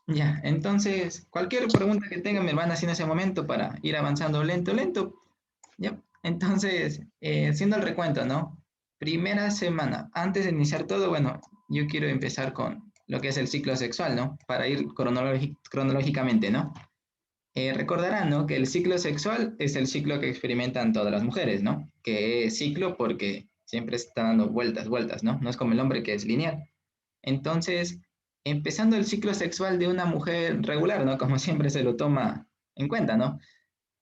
Ya, entonces, cualquier pregunta que tengan me van haciendo en ese momento para ir avanzando lento, lento. Ya, entonces, haciendo el recuento, ¿no? Primera semana, antes de iniciar todo, bueno, yo quiero empezar con lo que es el ciclo sexual, ¿no? Para ir cronológicamente, ¿no? Recordarán, ¿no? Que el ciclo sexual es el ciclo que experimentan todas las mujeres, ¿no? Que es ciclo porque siempre está dando vueltas, vueltas, ¿no? No es como el hombre que es lineal. Entonces, empezando el ciclo sexual de una mujer regular, ¿no? Como siempre se lo toma en cuenta, ¿no?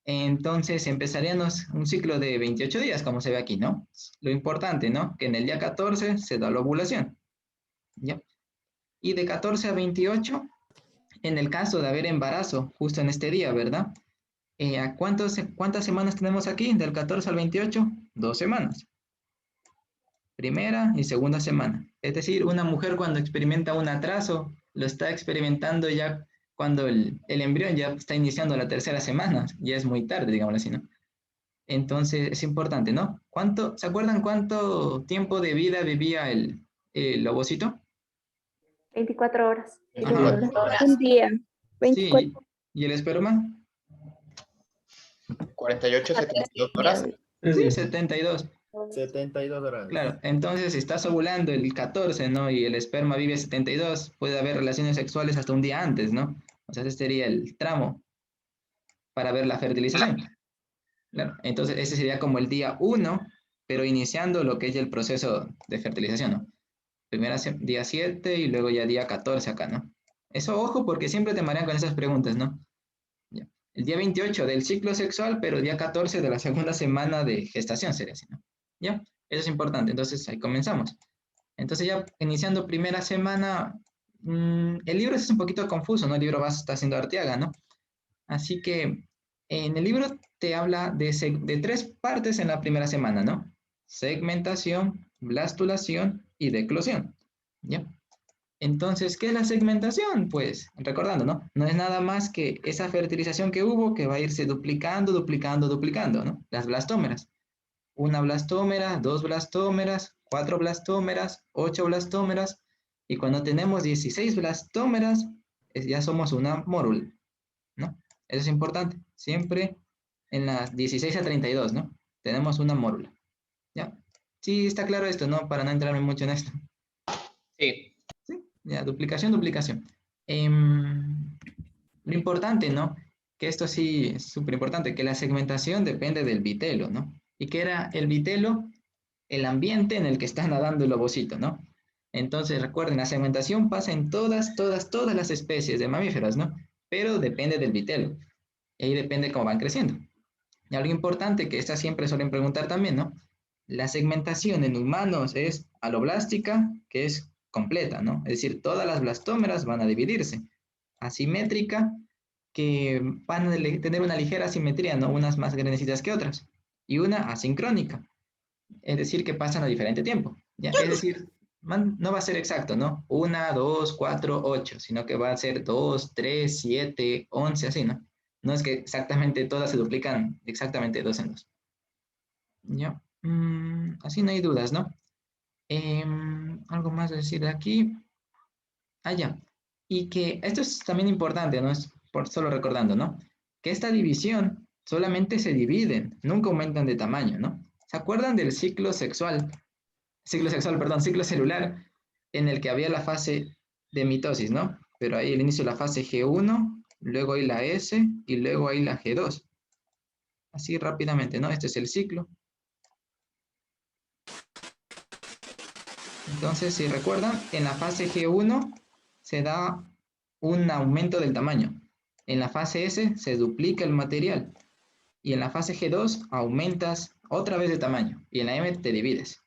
Entonces empezaríamos un ciclo de 28 días, como se ve aquí, ¿no? Lo importante, ¿no? Que en el día 14 se da la ovulación, ¿ya? Y de 14 a 28, en el caso de haber embarazo, justo en este día, ¿verdad? ¿Cuántas semanas tenemos aquí? Del 14 al 28, 2 semanas. Primera y segunda semana. Es decir, una mujer cuando experimenta un atraso, lo está experimentando ya cuando el embrión ya está iniciando la tercera semana, ya es muy tarde, digamos así, ¿no? Entonces es importante, ¿no? ¿Se acuerdan cuánto tiempo de vida vivía el ovocito? 24 horas. 24 Ajá. horas. Un día. 24. Sí, ¿y el esperma? 48, Hasta 72 3 horas. días. Sí, 72. 72 horas. Claro, entonces si estás ovulando el 14, ¿no? Y el esperma vive 72, puede haber relaciones sexuales hasta un día antes, ¿no? O sea, ese sería el tramo para ver la fertilización. Claro, entonces ese sería como el día 1, pero iniciando lo que es el proceso de fertilización, ¿no? Día 7 y luego ya día 14 acá, ¿no? Eso ojo porque siempre te marean con esas preguntas, ¿no? Ya. El día 28 del ciclo sexual, pero día 14 de la segunda semana de gestación sería así, ¿no? ¿Ya? Eso es importante, entonces ahí comenzamos. Entonces ya iniciando primera semana, el libro es un poquito confuso, ¿no? El libro está haciendo Arteaga, ¿no? Así que en el libro te habla de 3 partes en la primera semana, ¿no? Segmentación, blastulación y declusión, ¿ya? Entonces, ¿qué es la segmentación? Pues, recordando, ¿no? No es nada más que esa fertilización que hubo que va a irse duplicando, duplicando, duplicando, ¿no? Las blastómeras. Una blastómera, 2 blastómeras, 4 blastómeras, 8 blastómeras, y cuando tenemos 16 blastómeras, ya somos una mórula, ¿no? Eso es importante. Siempre en las 16 a 32, ¿no? Tenemos una mórula, ¿ya? Sí, está claro esto, ¿no? Para no entrarme mucho en esto. Sí. Sí, ya, duplicación, duplicación. Lo importante, ¿no? Que esto sí es súper importante, que la segmentación depende del vitelo, ¿no? ¿Y qué era el vitelo? El ambiente en el que está nadando el ovocito, ¿no? Entonces, recuerden, la segmentación pasa en todas las especies de mamíferos, ¿no? Pero depende del vitelo. Y ahí depende cómo van creciendo. Y algo importante que esta siempre suelen preguntar también, ¿no? La segmentación en humanos es aloblástica, que es completa, ¿no? Es decir, todas las blastómeras van a dividirse. Asimétrica, que van a tener una ligera asimetría, ¿no? Unas más grandecitas que otras. Y una asincrónica, es decir, que pasan a diferente tiempo, ¿ya? Es decir, no va a ser exacto, ¿no? 1, 2, 4, 8, sino que va a ser 2, 3, 7, 11, así, ¿no? No es que exactamente todas se duplican exactamente 2 en 2. ¿Ya? Así no hay dudas, ¿no? Algo más a decir de aquí. Ah, ya. Y que esto es también importante, ¿no? Es por solo recordando, ¿no? Que esta división solamente se dividen, nunca aumentan de tamaño, ¿no? ¿Se acuerdan del ciclo celular, en el que había la fase de mitosis, ¿no? Pero ahí el inicio de la fase G1, luego hay la S y luego hay la G2. Así rápidamente, ¿no? Este es el ciclo. Entonces, si recuerdan, en la fase G1 se da un aumento del tamaño. En la fase S se duplica el material. Y en la fase G2 aumentas otra vez de tamaño. Y en la M te divides.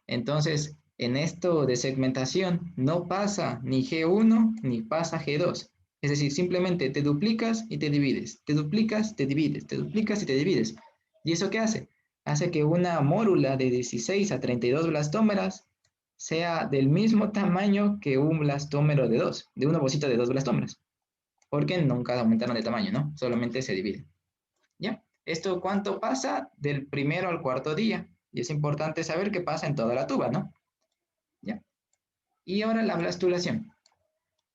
Entonces, en esto de segmentación no pasa ni G1 ni pasa G2. Es decir, simplemente te duplicas y te divides. Te duplicas, te divides. Te duplicas y te divides. ¿Y eso qué hace? Hace que una mórula de 16 a 32 blastómeras sea del mismo tamaño que un blastómero de 2, de una bolsita de 2 blastómeras. Porque nunca aumentaron de tamaño, ¿no? Solamente se dividen. ¿Ya? ¿Esto cuánto pasa? Del primero al cuarto día. Y es importante saber qué pasa en toda la tuba, ¿no? ¿Ya? Y ahora la blastulación.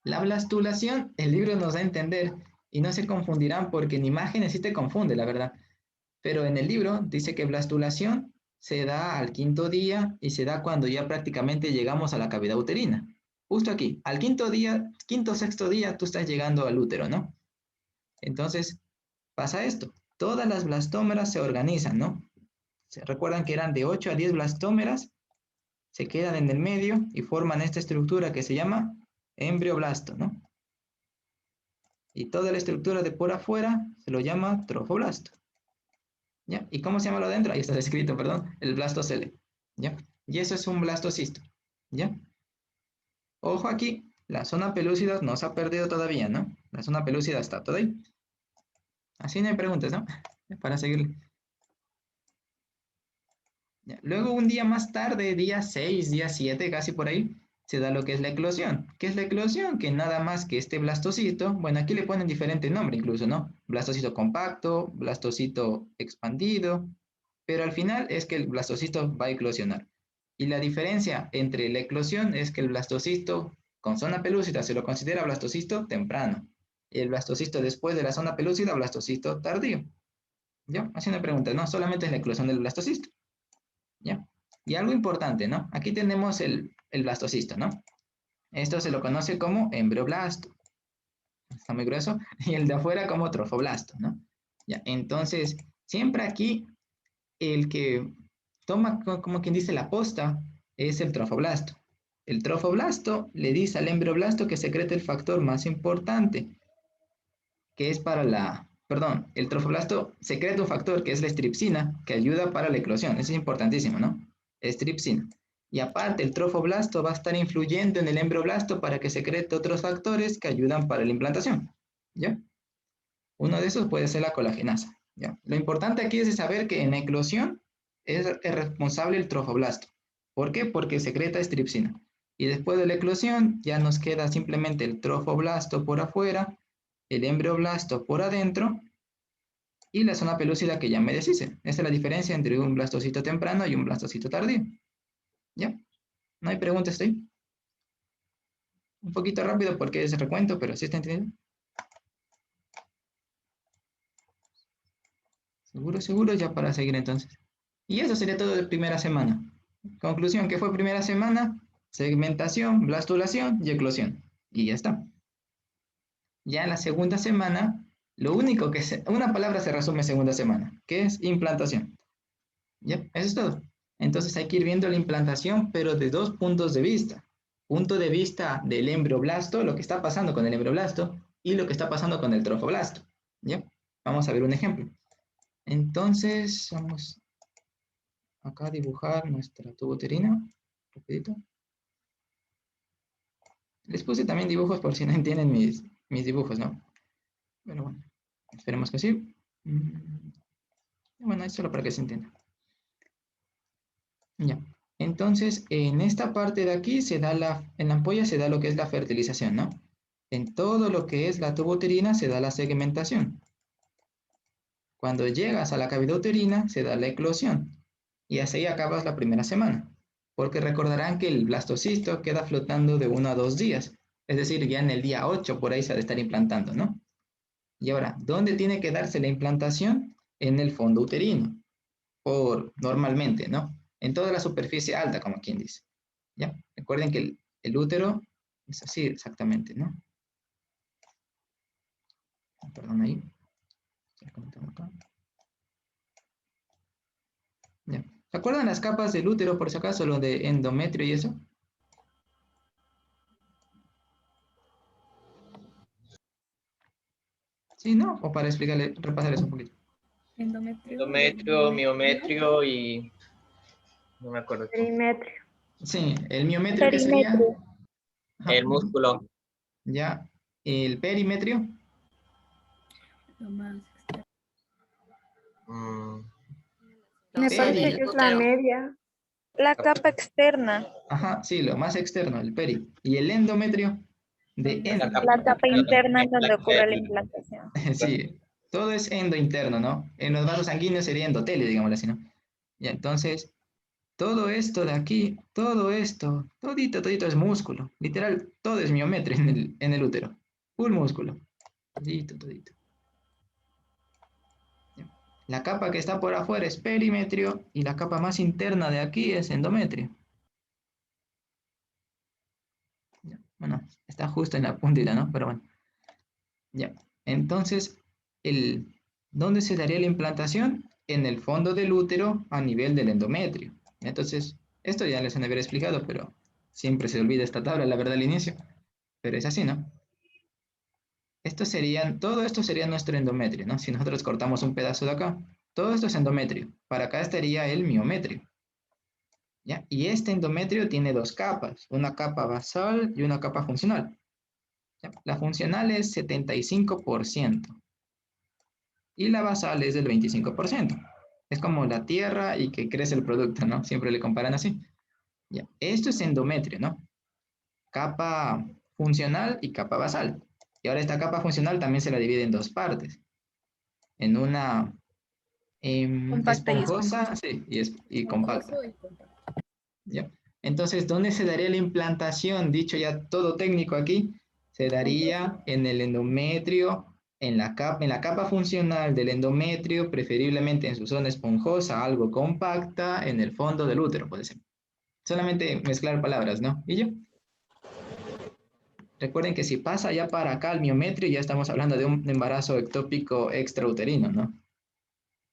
La blastulación, el libro nos da a entender, y no se confundirán porque en imágenes sí te confunde, la verdad. Pero en el libro dice que blastulación se da al 5.º día y se da cuando ya prácticamente llegamos a la cavidad uterina. Justo aquí, al 5.º día, 5.º, 6.º día, tú estás llegando al útero, ¿no? Entonces, pasa esto. Todas las blastómeras se organizan, ¿no? Se recuerdan que eran de 8 a 10 blastómeras, se quedan en el medio y forman esta estructura que se llama embrioblasto, ¿no? Y toda la estructura de por afuera se lo llama trofoblasto. ¿Ya? ¿Y cómo se llama lo de adentro? Ahí está escrito, perdón, el blastocele. ¿Ya? Y eso es un blastocisto. ¿Ya? Ojo aquí, la zona pelúcida no se ha perdido todavía, ¿no? La zona pelúcida está toda ahí. Así no hay preguntas, ¿no? Para seguir. ¿Ya? Luego un día más tarde, día 6, día 7, casi por ahí, se da lo que es la eclosión. ¿Qué es la eclosión? Que nada más que este blastocito, bueno, aquí le ponen diferente nombre incluso, ¿no? Blastocito compacto, blastocito expandido, pero al final es que el blastocito va a eclosionar. Y la diferencia entre la eclosión es que el blastocito con zona pelúcida se lo considera blastocito temprano. Y el blastocito después de la zona pelúcida, blastocito tardío. ¿Ya? Así una pregunta, ¿no? Solamente es la eclosión del blastocisto. ¿Ya? Y algo importante, ¿no? Aquí tenemos el blastocisto, ¿no? Esto se lo conoce como embrioblasto. Está muy grueso. Y el de afuera como trofoblasto, ¿no? ¿Ya? Entonces, siempre aquí el que toma, como quien dice, la posta es el trofoblasto. El trofoblasto le dice al embrioblasto que secreta el factor más importante, que es para la... Perdón, el trofoblasto secreta un factor que es la estripsina, que ayuda para la eclosión. Eso es importantísimo, ¿no? Estripsina. Y aparte, el trofoblasto va a estar influyendo en el embrioblasto para que secrete otros factores que ayudan para la implantación. ¿Ya? Uno de esos puede ser la colagenasa. ¿Ya? Lo importante aquí es saber que en eclosión es responsable el trofoblasto. ¿Por qué? Porque secreta estripsina. Y después de la eclosión ya nos queda simplemente el trofoblasto por afuera, el embrioblasto por adentro y la zona pelúcida que ya me deshice. Esa es la diferencia entre un blastocito temprano y un blastocito tardío. ¿Ya? ¿No hay preguntas ahí? Un poquito rápido porque es recuento, pero ¿sí está entendiendo? Seguro, seguro, ya para seguir entonces. Y eso sería todo de primera semana. Conclusión, ¿qué fue primera semana? Segmentación, blastulación y eclosión. Y ya está. Ya en la segunda semana, lo único que una palabra se resume en segunda semana, que es implantación. ¿Ya? Eso es todo. Entonces hay que ir viendo la implantación, pero de dos puntos de vista. Punto de vista del embrioblasto, lo que está pasando con el embrioblasto, y lo que está pasando con el trofoblasto. ¿Ya? Vamos a ver un ejemplo. Entonces, vamos acá a dibujar nuestra tubuterina. Rapidito. Les puse también dibujos por si no entienden mis dibujos, ¿no? Pero bueno, esperemos que sí. Bueno, es solo para que se entienda. Ya. Entonces, en esta parte de aquí en la ampolla se da lo que es la fertilización, ¿no? En todo lo que es la tubuterina se da la segmentación. Cuando llegas a la cavidad uterina se da la eclosión. Y así acabas la primera semana. Porque recordarán que el blastocisto queda flotando de 1 a 2 días. Es decir, ya en el día 8 por ahí se ha de estar implantando, ¿no? Y ahora, ¿dónde tiene que darse la implantación? En el fondo uterino, normalmente, ¿no? En toda la superficie alta, como quien dice. ¿Ya? Recuerden que el útero es así exactamente, ¿no? Perdón ahí. Estoy comentando acá. Ya. ¿Se acuerdan las capas del útero, por si acaso, lo de endometrio y eso? Sí, ¿no? O para explicarle, repasarles un poquito. Endometrio, miometrio y no me acuerdo. Perimetrio. Sí, el miometrio que sería... Ajá, El músculo. ya, el perimetrio. Mm, Me parece Peri. que es la media. La capa externa, Ajá, sí, lo más externo, el peri. Y el endometrio de la endo. la capa interna en donde ocurre la el- implantación. Sí, todo es endo interno, ¿no? En los vasos sanguíneos sería endotelio, digámoslo así, ¿no? Ya, entonces, todo esto de aquí, todo esto, todito es músculo. Literal, todo es miometrio en el útero. Full músculo. Todito. La capa que está por afuera es perimetrio y la capa más interna de aquí es endometrio. Bueno, está justo en la puntita, ¿no? Pero bueno. Ya. Entonces, ¿dónde se daría la implantación? En el fondo del útero a nivel del endometrio. Entonces, esto ya les han de haber explicado, pero siempre se olvida esta tabla, la verdad, al inicio. Pero es así, ¿no? Todo esto sería nuestro endometrio, ¿no? Si nosotros cortamos un pedazo de acá, todo esto es endometrio. Para acá estaría el miometrio. ¿Ya? Y este endometrio tiene dos capas, una capa basal y una capa funcional. ¿Ya? La funcional es 75% y la basal es del 25%. Es como la tierra y que crece el producto, ¿no? Siempre le comparan así. ¿Ya? Esto es endometrio, ¿no? Capa funcional y capa basal. Y ahora esta capa funcional también se la divide en dos partes. En una Compacta y esponjosa, esponjosa. sí, y compacta. Esponjoso y compacto. ¿Ya? Entonces, ¿dónde se daría la implantación? Dicho ya todo técnico aquí, se daría en el endometrio, en la capa funcional del endometrio, preferiblemente en su zona esponjosa, algo compacta, en el fondo del útero, puede ser. Solamente mezclar palabras, ¿no? ¿Y yo? Recuerden que si pasa ya para acá el miometrio, ya estamos hablando de un embarazo ectópico extrauterino, ¿no?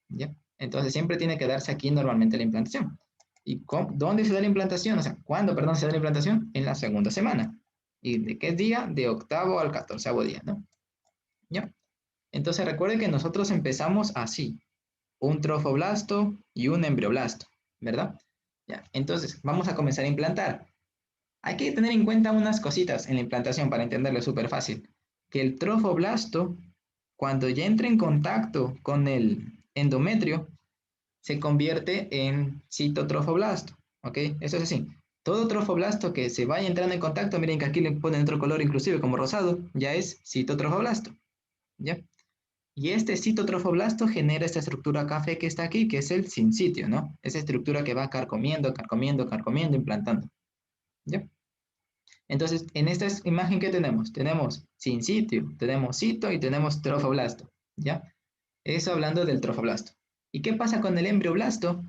¿Ya? Entonces siempre tiene que darse aquí normalmente la implantación. ¿Y dónde se da la implantación? O sea, ¿cuándo, perdón, se da la implantación? En la segunda semana. ¿Y de qué día? De octavo al 14º día, ¿no? ¿Ya? Entonces recuerden que nosotros empezamos así. Un trofoblasto y un embrioblasto, ¿verdad? ¿Ya? Entonces, vamos a comenzar a implantar. Hay que tener en cuenta unas cositas en la implantación para entenderlo súper fácil. Que el trofoblasto, cuando ya entra en contacto con el endometrio, se convierte en citotrofoblasto, ¿ok? Eso es así. Todo trofoblasto que se vaya entrando en contacto, miren que aquí le ponen otro color inclusive como rosado, ya es citotrofoblasto, ¿ya? Y este citotrofoblasto genera esta estructura café que está aquí, que es el sincitio, ¿no? Esa estructura que va carcomiendo, implantando, ¿ya? Entonces, en esta imagen, ¿qué tenemos? Tenemos sincitio, tenemos cito y tenemos trofoblasto, ¿ya? Eso hablando del trofoblasto. ¿Y qué pasa con el embrioblasto?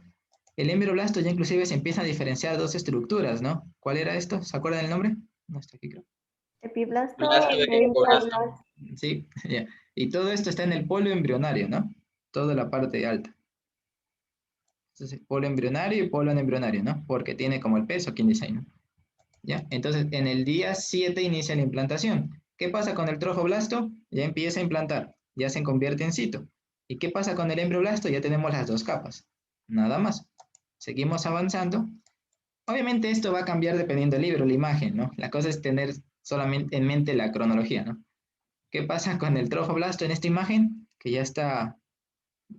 El embrioblasto ya inclusive se empieza a diferenciar dos estructuras, ¿no? ¿Cuál era esto? ¿Se acuerdan el nombre? No está aquí, creo. Epiblasto Blasto e y hipoblasto. hipoblasto. Sí, ya. Y todo esto está en el polo embrionario, ¿no? Toda la parte alta. Entonces, polo embrionario y polo anembrionario, ¿no? Porque tiene como el peso, quien dice ahí, ¿no? ¿Ya? Entonces, en el día 7 inicia la implantación. ¿Qué pasa con el trofoblasto? Ya empieza a implantar, ya se convierte en cito. ¿Y qué pasa con el embrioblasto? Ya tenemos las dos capas. Nada más. Seguimos avanzando. Obviamente esto va a cambiar dependiendo del libro, la imagen, ¿no? La cosa es tener solamente en mente la cronología, ¿no? ¿Qué pasa con el trofoblasto en esta imagen? Que ya está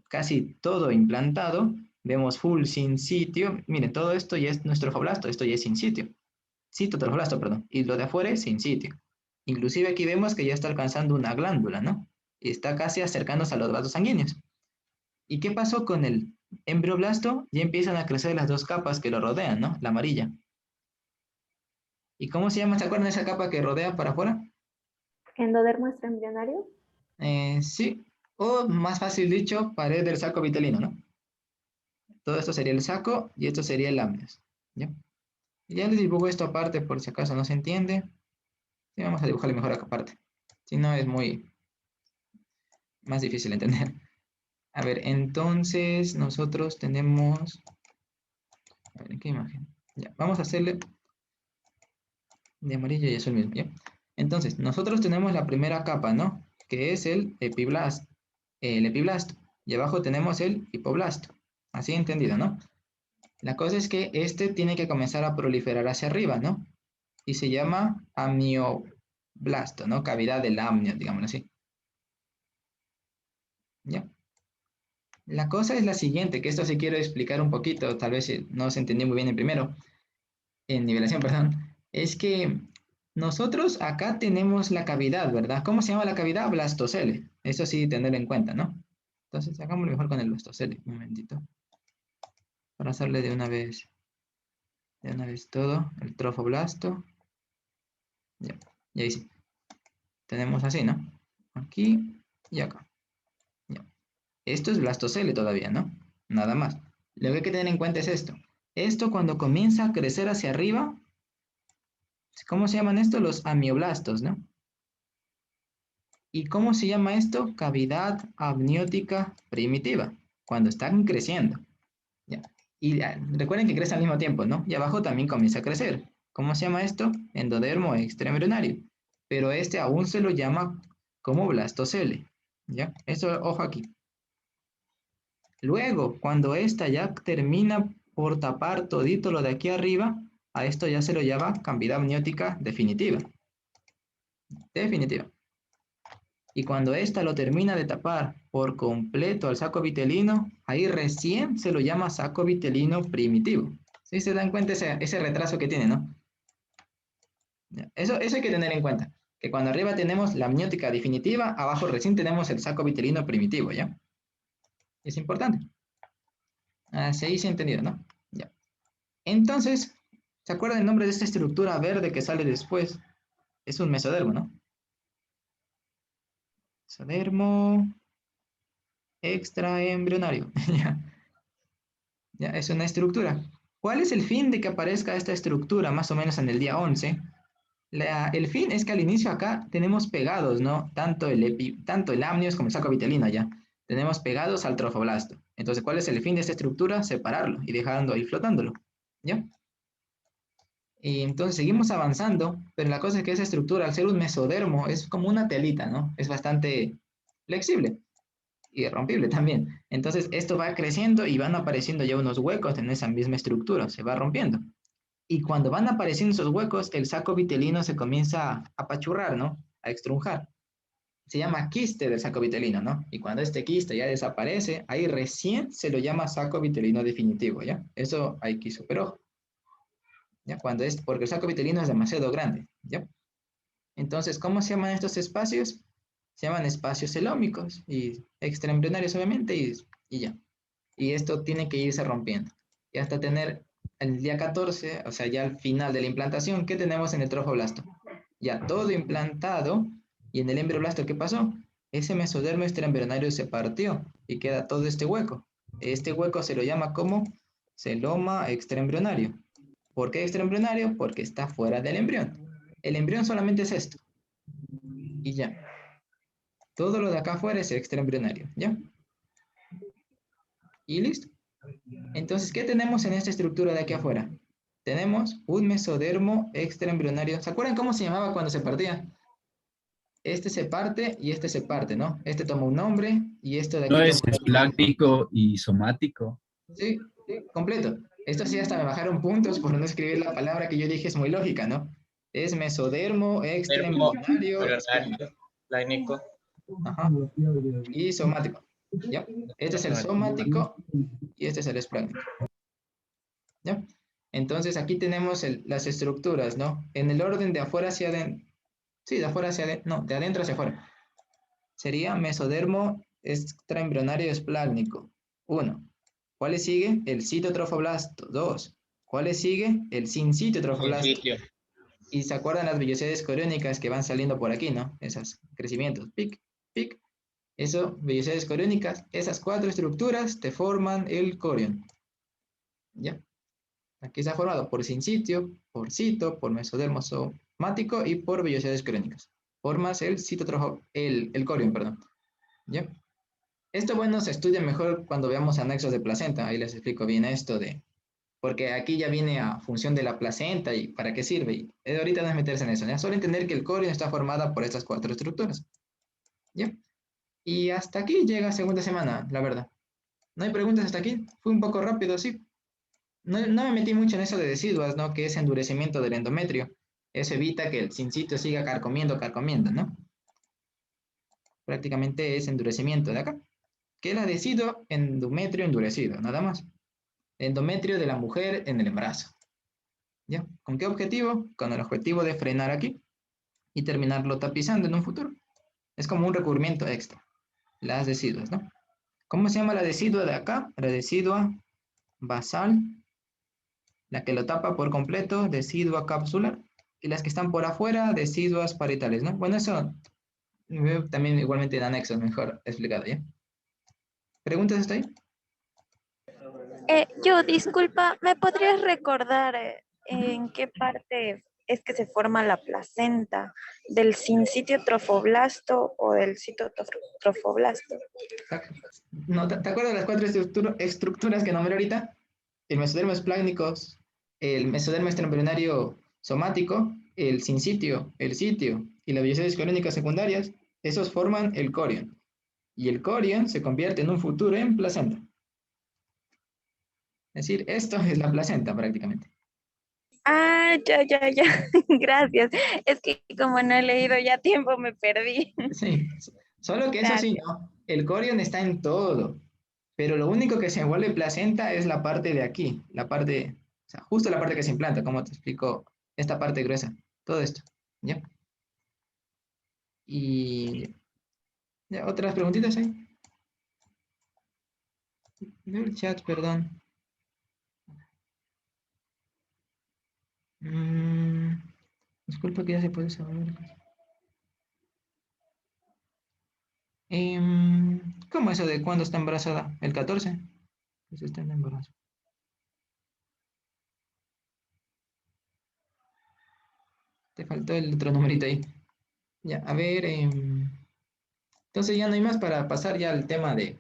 casi todo implantado. Vemos full sin sitio. Miren, todo esto ya es nuestro trofoblasto, esto ya es sin sitio. Citotrofoblasto, perdón. Y lo de afuera es sin sitio. Inclusive aquí vemos que ya está alcanzando una glándula, ¿no? Y está casi acercándose a los vasos sanguíneos. ¿Y qué pasó con el embrioblasto? Ya empiezan a crecer las dos capas que lo rodean, ¿no? La amarilla. ¿Y cómo se llama? ¿Se acuerdan de esa capa que rodea para afuera? Endodermo extraembrionario. Sí. O más fácil dicho, pared del saco vitelino, ¿no? Todo esto sería el saco y esto sería el amnios. ¿Ya? Ya les dibujo esto aparte por si acaso no se entiende. Sí, vamos a dibujarle mejor acá aparte. Si no, es muy más difícil de entender. A ver, entonces nosotros tenemos... A ver, ¿en qué imagen? Ya, vamos a hacerle de amarillo y azul mismo, ¿ya? Entonces, nosotros tenemos la primera capa, ¿no? Que es el epiblasto. Y abajo tenemos el hipoblasto. Así entendido, ¿no? La cosa es que este tiene que comenzar a proliferar hacia arriba, ¿no? Y se llama amnioblasto, ¿no? Cavidad del amnio, digámoslo así. ¿Ya? La cosa es la siguiente, que esto sí quiero explicar un poquito, tal vez no se entendió muy bien en nivelación, perdón. Es que nosotros acá tenemos la cavidad, ¿verdad? ¿Cómo se llama la cavidad? Blastocele. Eso sí, tener en cuenta, ¿no? Entonces, hagámoslo mejor con el blastocele. Un momentito. Para hacerle de una vez. De una vez todo, el trofoblasto. Ya, y ahí sí. Tenemos así, ¿no? Aquí y acá. Ya. Esto es blastocele todavía, ¿no? Nada más. Lo que hay que tener en cuenta es esto. Esto cuando comienza a crecer hacia arriba, ¿cómo se llaman esto? Los amioblastos, ¿no? ¿Y cómo se llama esto? Cavidad amniótica primitiva, cuando están creciendo. ¿Ya? Y recuerden que crecen al mismo tiempo, ¿no? Y abajo también comienza a crecer. ¿Cómo se llama esto? Endodermo extraembrionario. Pero este aún se lo llama como blastocele. ¿Ya? Eso, ojo aquí. Luego, cuando esta ya termina por tapar todito lo de aquí arriba, a esto ya se lo llama cavidad amniótica definitiva. Definitiva. Y cuando esta lo termina de tapar por completo al saco vitelino, ahí recién se lo llama saco vitelino primitivo. ¿Sí se dan cuenta ese retraso que tiene, no? Eso hay que tener en cuenta. Que cuando arriba tenemos la amniótica definitiva, abajo recién tenemos el saco vitelino primitivo, ¿ya? Es importante. Así se ha entendido, ¿no? Ya. Entonces, ¿se acuerdan el nombre de esta estructura verde que sale después? Es un mesodermo, ¿no? Mesodermo extraembrionario. ¿Ya? Ya, es una estructura. ¿Cuál es el fin de que aparezca esta estructura más o menos en el día 11? El fin es que al inicio acá tenemos pegados, ¿no? Tanto el amnios como el saco vitelino ya. Tenemos pegados al trofoblasto. Entonces, ¿cuál es el fin de esta estructura? Separarlo y dejarlo ahí flotándolo. ¿Ya? Y entonces seguimos avanzando, pero la cosa es que esa estructura, al ser un mesodermo, es como una telita, ¿no? Es bastante flexible y rompible también. Entonces esto va creciendo y van apareciendo ya unos huecos en esa misma estructura, se va rompiendo. Y cuando van apareciendo esos huecos, el saco vitelino se comienza a apachurrar, ¿no? A extrunjar. Se llama quiste del saco vitelino, ¿no? Y cuando este quiste ya desaparece, ahí recién se lo llama saco vitelino definitivo, ¿ya? Eso hay que super ojo. ¿Ya? Porque el saco vitelino es demasiado grande, ¿ya? Entonces, ¿cómo se llaman estos espacios? Se llaman espacios celómicos y extraembrionarios, obviamente, y ya. Y esto tiene que irse rompiendo. Y hasta tener el día 14, o sea, ya al final de la implantación, ¿qué tenemos en el trofoblasto? Ya todo implantado, y en el embrioblasto, ¿qué pasó? Ese mesodermo extraembrionario se partió y queda todo este hueco. Este hueco se lo llama como celoma extraembrionario. ¿Por qué extraembrionario? Porque está fuera del embrión. El embrión solamente es esto. Y ya. Todo lo de acá afuera es extraembrionario. ¿Ya? Y listo. Entonces, ¿qué tenemos en esta estructura de aquí afuera? Tenemos un mesodermo extraembrionario. ¿Se acuerdan cómo se llamaba cuando se partía? Este se parte y este se parte, ¿no? Este toma un nombre y esto de aquí No toma es otro nombre. esplácnico y somático. Sí, completo. Esto sí hasta me bajaron puntos por no escribir la palabra que yo dije, es muy lógica, ¿no? Es mesodermo extraembrionario esplácnico. Plánico. Ajá. Y somático. ¿Ya? Este es el somático y este es el esplácnico. ¿Ya? Entonces aquí tenemos las estructuras, ¿no? En el orden de afuera hacia adentro. Sí, de afuera hacia adentro. No, de adentro hacia afuera. Sería mesodermo extraembrionario esplácnico. 1. ¿Cuál le sigue? El citotrofoblasto. 2. ¿Cuál le sigue? El sincitotrofoblasto. Y se acuerdan las vellosidades coriónicas que van saliendo por aquí, ¿no? Esos crecimientos. Pic, pic. Eso, vellosidades coriónicas. Esas 4 estructuras te forman el corión. ¿Ya? Aquí está formado por sincitio, por cito, por mesodermo somático y por vellosidades coriónicas. Formas el corión, perdón. ¿Ya? Esto, bueno, se estudia mejor cuando veamos anexos de placenta. Ahí les explico bien esto porque aquí ya viene a función de la placenta y para qué sirve. Y ahorita no es meterse en eso, ¿ya? Solo entender que el corión está formada por estas 4 estructuras. ¿Ya? Y hasta aquí llega segunda semana, la verdad. ¿No hay preguntas hasta aquí? Fue un poco rápido, sí. No me metí mucho en eso de deciduas, ¿no? Que es endurecimiento del endometrio. Eso evita que el sincito siga carcomiendo, ¿no? Prácticamente es endurecimiento de acá. ¿Qué es la decidua? Endometrio endurecido, nada más. Endometrio de la mujer en el embarazo. ¿Ya? ¿Con qué objetivo? Con el objetivo de frenar aquí y terminarlo tapizando en un futuro. Es como un recubrimiento extra. Las deciduas, ¿no? ¿Cómo se llama la decidua de acá? La decidua basal La que lo tapa por completo, decidua capsular, y las que están por afuera, deciduas parietales, ¿no? Bueno, eso también igualmente en anexos, mejor explicado, ¿ya? ¿Preguntas hasta ahí? Yo, disculpa, ¿me podrías recordar en qué parte es que se forma la placenta? ¿Del sincitio trofoblasto o del citotofoblasto? No, ¿te acuerdas de las 4 estructuras que nombré ahorita? El mesodermo esplácnico, el mesodermo extraembrionario somático, el sincitio, el sitio y las vellosidades coriónicas secundarias, esos forman el corion. Y el corion se convierte en un futuro en placenta. Es decir, esto es la placenta prácticamente. Ah, ya, ya, ya. Gracias. Es que como no he leído ya tiempo, me perdí. Sí, solo que eso sí, Gracias. ¿no? El corion está en todo, pero lo único que se vuelve placenta es la parte de aquí, la parte, o sea, justo la parte que se implanta, como te explico, esta parte gruesa, todo esto, ¿ya? Y ¿ya? ¿Otras preguntitas ahí? Veo el chat, perdón. Mm, disculpa que ya se puede saber. ¿Cómo eso de cuándo está embarazada? ¿El 14? Pues está en embarazo. Te faltó el otro numerito ahí. Ya, a ver. Entonces ya no hay más para pasar ya al tema de,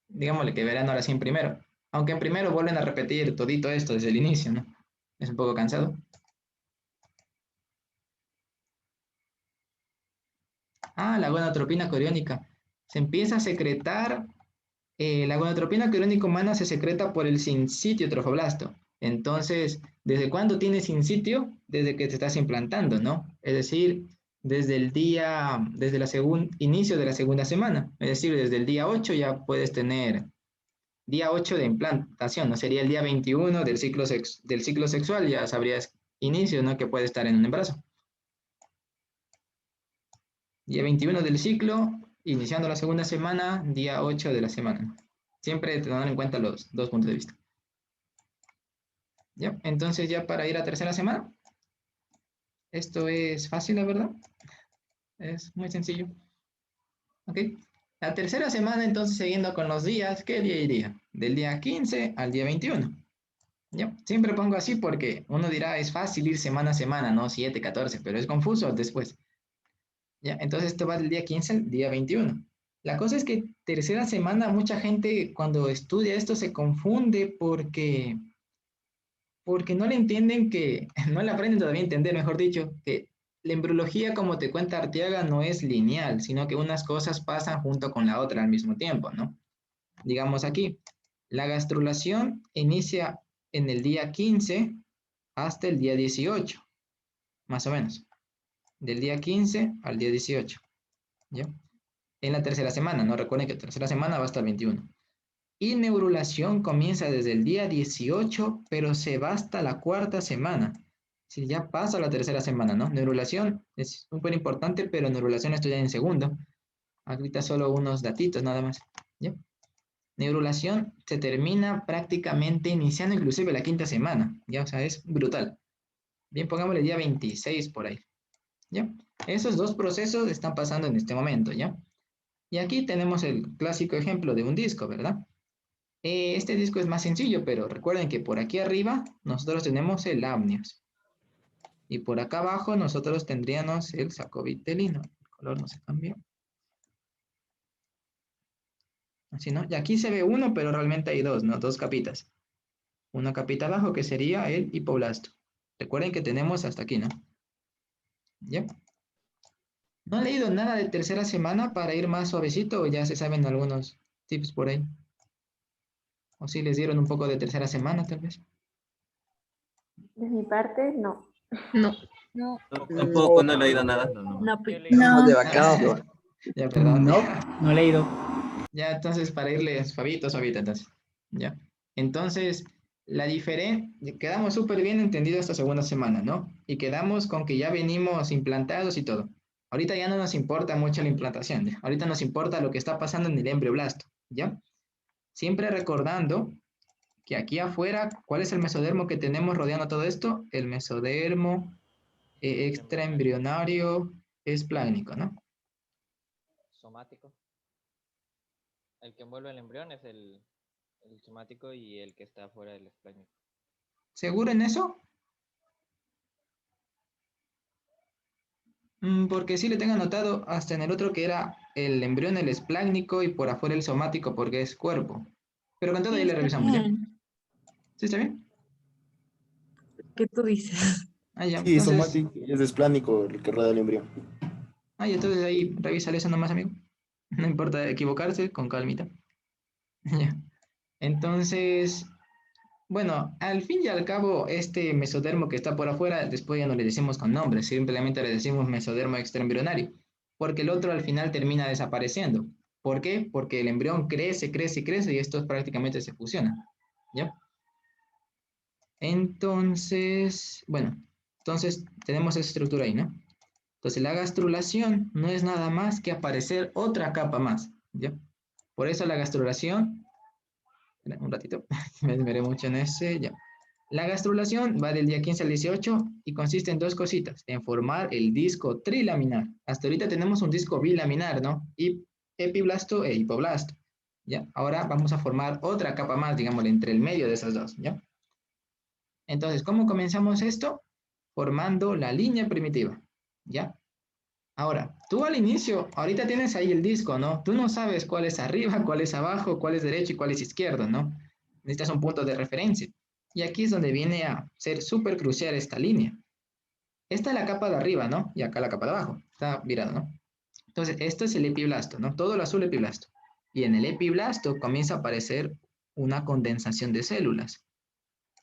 digámosle que verán ahora sí en primero. Aunque en primero vuelven a repetir todito esto desde el inicio, ¿no? Es un poco cansado. Ah, la gonadotropina coriónica. Se empieza a secretar. La gonadotropina coriónica humana se secreta por el sincitio trofoblasto. Entonces, ¿desde cuándo tiene sincitio? Desde que te estás implantando, ¿no? Es decir, desde el día, desde el inicio de la segunda semana. Es decir, desde el día 8 ya puedes tener día 8 de implantación, ¿no? Sería el día 21 del ciclo sexual, ya sabrías inicio, ¿no? Que puede estar en un embarazo. Día 21 del ciclo, iniciando la segunda semana, día 8 de la semana. Siempre teniendo en cuenta los dos puntos de vista. ¿Ya? Entonces ya para ir a tercera semana, esto es fácil, la verdad. Es muy sencillo. ¿Ok? La tercera semana, entonces, siguiendo con los días, ¿qué día iría? Del día 15 al día 21. ¿Ya? Siempre pongo así porque uno dirá, es fácil ir semana a semana, ¿no? 7, 14, pero es confuso después. ¿Ya? Entonces esto va del día 15 al día 21. La cosa es que tercera semana, mucha gente cuando estudia esto se confunde porque no le entienden que, no le aprenden todavía a entender, mejor dicho, que la embriología, como te cuenta Arteaga, no es lineal, sino que unas cosas pasan junto con la otra al mismo tiempo, ¿no? Digamos aquí, la gastrulación inicia en el día 15 hasta el día 18, más o menos. Del día 15 al día 18, ¿ya? En la tercera semana, no recuerden que la tercera semana va hasta el 21. Y neurulación comienza desde el día 18, pero se va hasta la cuarta semana. Si ya pasa la tercera semana, ¿no? Neurulación es súper importante, pero neurulación estoy ya en segundo. Ahorita solo unos datitos nada más, ¿ya? Neurulación se termina prácticamente iniciando inclusive la quinta semana, ¿ya? O sea, es brutal. Bien, pongámosle día 26 por ahí, ¿ya? Esos dos procesos están pasando en este momento, ¿ya? Y aquí tenemos el clásico ejemplo de un disco, ¿verdad? Este disco es más sencillo, pero recuerden que por aquí arriba nosotros tenemos el amnios. Y por acá abajo nosotros tendríamos el sacovitelino. El color no se cambió. Así, ¿no? Y aquí se ve uno, pero realmente hay dos, ¿no? Dos capitas. Una capita abajo que sería el hipoblasto. Recuerden que tenemos hasta aquí, ¿no? ¿Ya? ¿No han leído nada de tercera semana para ir más suavecito o ya se saben algunos tips por ahí? O si les dieron un poco de tercera semana, tal vez. De mi parte, no. No. No, Tampoco, no he leído nada. No, no. De vacados. Ya, perdón. No, no he leído. Ya, entonces, para irle suavito, suavito, entonces. Ya. Entonces, la diferencia, quedamos súper bien entendidos esta segunda semana, ¿no? Y quedamos con que ya venimos implantados y todo. Ahorita ya no nos importa mucho la implantación, ¿ya? Ahorita nos importa lo que está pasando en el embrioblasto, ¿ya? Siempre recordando que aquí afuera, ¿cuál es el mesodermo que tenemos rodeando todo esto? El mesodermo extraembrionario esplácnico, ¿no? Somático. El que envuelve el embrión es el somático y el que está fuera del esplácnico. ¿Seguro en eso? Porque sí le tengo anotado hasta en el otro que era el embrión, el esplácnico y por afuera el somático porque es cuerpo. Pero con todo Sí, ahí le está revisamos, ¿ya? bien. ¿Sí está bien? ¿Qué tú dices? Ah, ya. Sí, Entonces, somático es esplánico el que rodea el embrión. entonces ahí revísale eso nomás, amigo. No importa equivocarse, con calmita. Ya. Entonces, bueno, al fin y al cabo, este mesodermo que está por afuera, después ya no le decimos con nombre, simplemente le decimos mesodermo extraembrionario, porque el otro al final termina desapareciendo. ¿Por qué? Porque el embrión crece, crece, crece y esto prácticamente se fusiona. ¿Ya? Entonces, bueno, entonces tenemos esa estructura ahí, ¿no? Entonces la gastrulación no es nada más que aparecer otra capa más, ¿ya? Por eso la gastrulación, un ratito, me demoré mucho en ese, ya. La gastrulación va del día 15 al 18 y consiste en dos cositas, en formar el disco trilaminar. Hasta ahorita tenemos un disco bilaminar, ¿no? Y epiblasto e hipoblasto, ¿ya? Ahora vamos a formar otra capa más, digamos, entre el medio de esas dos, ¿ya? Entonces, ¿cómo comenzamos esto? Formando la línea primitiva, ¿ya? Ahora, tú al inicio, ahorita tienes ahí el disco, ¿no? Tú no sabes cuál es arriba, cuál es abajo, cuál es derecho y cuál es izquierdo, ¿no? Necesitas un punto de referencia. Y aquí es donde viene a ser súper crucial esta línea. Esta es la capa de arriba, ¿no? Y acá la capa de abajo. Está virado, ¿no? Entonces, esto es el epiblasto, ¿no? Todo lo azul epiblasto. Y en el epiblasto comienza a aparecer una condensación de células.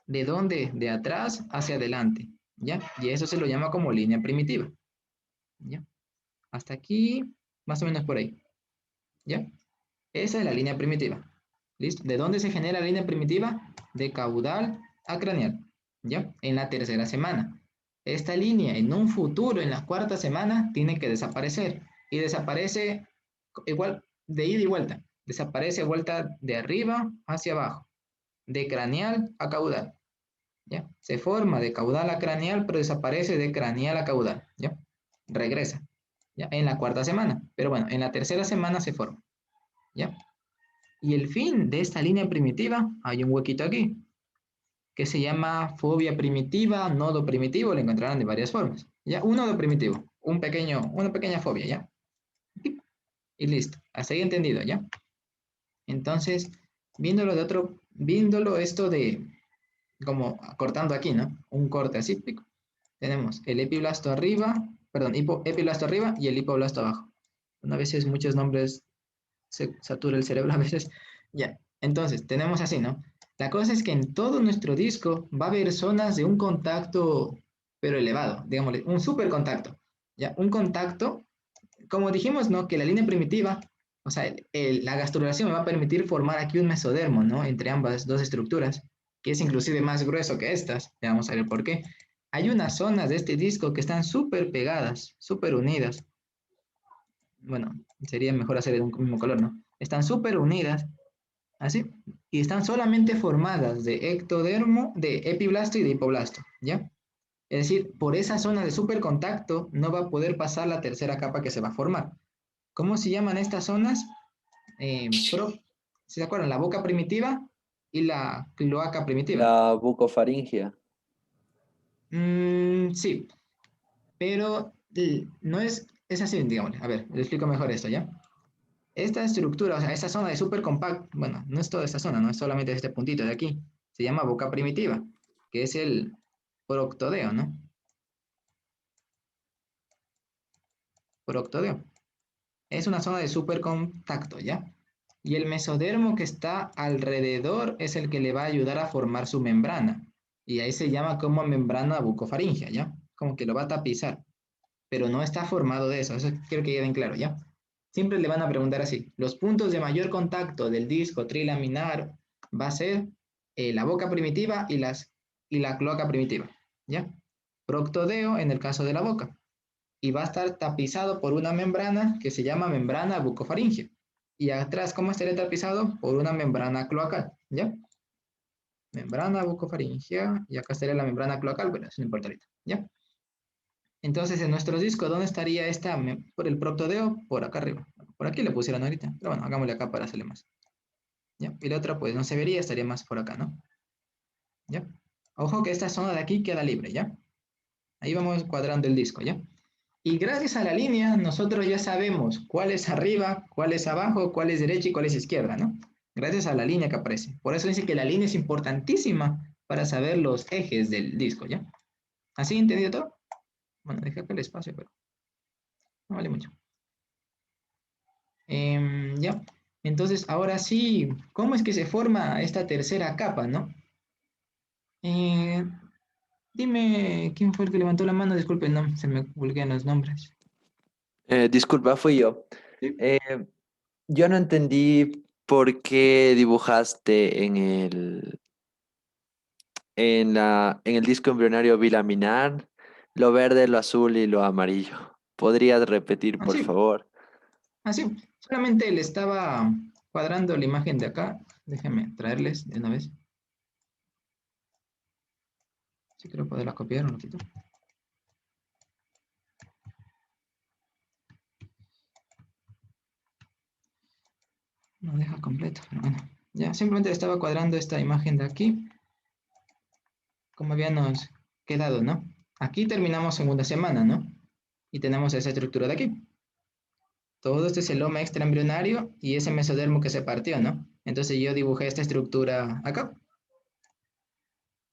¿De dónde? De atrás hacia adelante, ¿ya? Y eso se lo llama como línea primitiva, ¿ya? Hasta aquí, más o menos por ahí, ¿ya? Esa es la línea primitiva, ¿listo? ¿De dónde se genera la línea primitiva? De caudal a craneal, ¿ya? En la tercera semana. Esta línea en un futuro, en la cuarta semana, tiene que desaparecer. Y desaparece igual de ida y vuelta. Desaparece vuelta de arriba hacia abajo, de craneal a caudal. ¿Ya? Se forma de caudal a craneal, pero desaparece de craneal a caudal, ¿ya? Regresa, ¿ya? En la cuarta semana, pero bueno, en la tercera semana se forma, ¿ya? Y el fin de esta línea primitiva, hay un huequito aquí, que se llama fobia primitiva, nodo primitivo, lo encontrarán de varias formas, ¿ya? Un nodo primitivo, una pequeña fobia, ¿ya? Y listo, hasta ahí entendido, ¿ya? Entonces, viéndolo esto de, como cortando aquí, ¿no? Un corte así, pico. Tenemos el epiblasto arriba, perdón, epiblasto arriba y el hipoblasto abajo. A veces muchos nombres se satura el cerebro, a veces. Ya, entonces, tenemos así, ¿no? La cosa es que en todo nuestro disco va a haber zonas de un contacto, pero elevado, digámosle, un supercontacto. Ya, un contacto, como dijimos, ¿no? Que la línea primitiva, o sea, la gastrulación me va a permitir formar aquí un mesodermo, ¿no? Entre ambas dos estructuras, que es inclusive más grueso que estas. Ya vamos a ver por qué. Hay unas zonas de este disco que están súper pegadas, súper unidas. Bueno, sería mejor hacer de un mismo color, ¿no? Están súper unidas, así, y están solamente formadas de ectodermo, de epiblasto y de hipoblasto, ¿ya? Es decir, por esa zona de supercontacto no va a poder pasar la tercera capa que se va a formar. ¿Cómo se llaman estas zonas? ¿Se acuerdan? La boca primitiva y la cloaca primitiva. La bucofaringia. Sí, pero no es así, digamos. A ver, le explico mejor esto, ¿ya? Esta estructura, o sea, esta zona de supercompacto, bueno, no es toda esta zona, no es solamente este puntito de aquí, se llama boca primitiva, que es el proctodeo, ¿no? Proctodeo. Es una zona de supercontacto, ¿ya? Y el mesodermo que está alrededor es el que le va a ayudar a formar su membrana. Y ahí se llama como membrana bucofaringia, ¿ya? Como que lo va a tapizar. Pero no está formado de eso quiero que queden claro, ¿ya? Siempre le van a preguntar así, los puntos de mayor contacto del disco trilaminar va a ser la boca primitiva y la cloaca primitiva, ¿ya? Proctodeo en el caso de la boca. Y va a estar tapizado por una membrana que se llama membrana bucofaringia. Y atrás, ¿cómo estaría tapizado? Por una membrana cloacal, ¿ya? Membrana bucofaringea, y acá estaría la membrana cloacal, pero eso no importa ahorita, ¿ya? Entonces, en nuestro disco, ¿dónde estaría esta? Por el proptodeo, por acá arriba. Por aquí le pusieron ahorita, pero bueno, hagámosle acá para hacerle más. ¿Ya? Y la otra, pues, no se vería, estaría más por acá, ¿no? ¿Ya? Ojo que esta zona de aquí queda libre, ¿ya? Ahí vamos cuadrando el disco, ¿ya? Y gracias a la línea, nosotros ya sabemos cuál es arriba, cuál es abajo, cuál es derecha y cuál es izquierda, ¿no? Gracias a la línea que aparece. Por eso dice que la línea es importantísima para saber los ejes del disco, ¿ya? ¿Así entendido todo? Bueno, dejé acá el espacio, pero no vale mucho. Ya. Entonces, ahora sí, ¿cómo es que se forma esta tercera capa, no? Dime, ¿quién fue el que levantó la mano? Disculpe, no, se me vulguean los nombres. Disculpa, fui yo. ¿Sí? Eh, yo no entendí por qué dibujaste en el disco embrionario bilaminar lo verde, lo azul y lo amarillo. ¿Podrías repetir, por Así, favor? así. Solamente le estaba cuadrando la imagen de acá. Déjenme traerles de una vez. Si quiero poderla copiar un ratito. No deja completo, pero bueno. Ya, simplemente le estaba cuadrando esta imagen de aquí. Como habíamos quedado, ¿no? Aquí terminamos segunda semana, ¿no? Y tenemos esa estructura de aquí. Todo este es el loma extraembrionario y ese mesodermo que se partió, ¿no? Entonces yo dibujé esta estructura acá.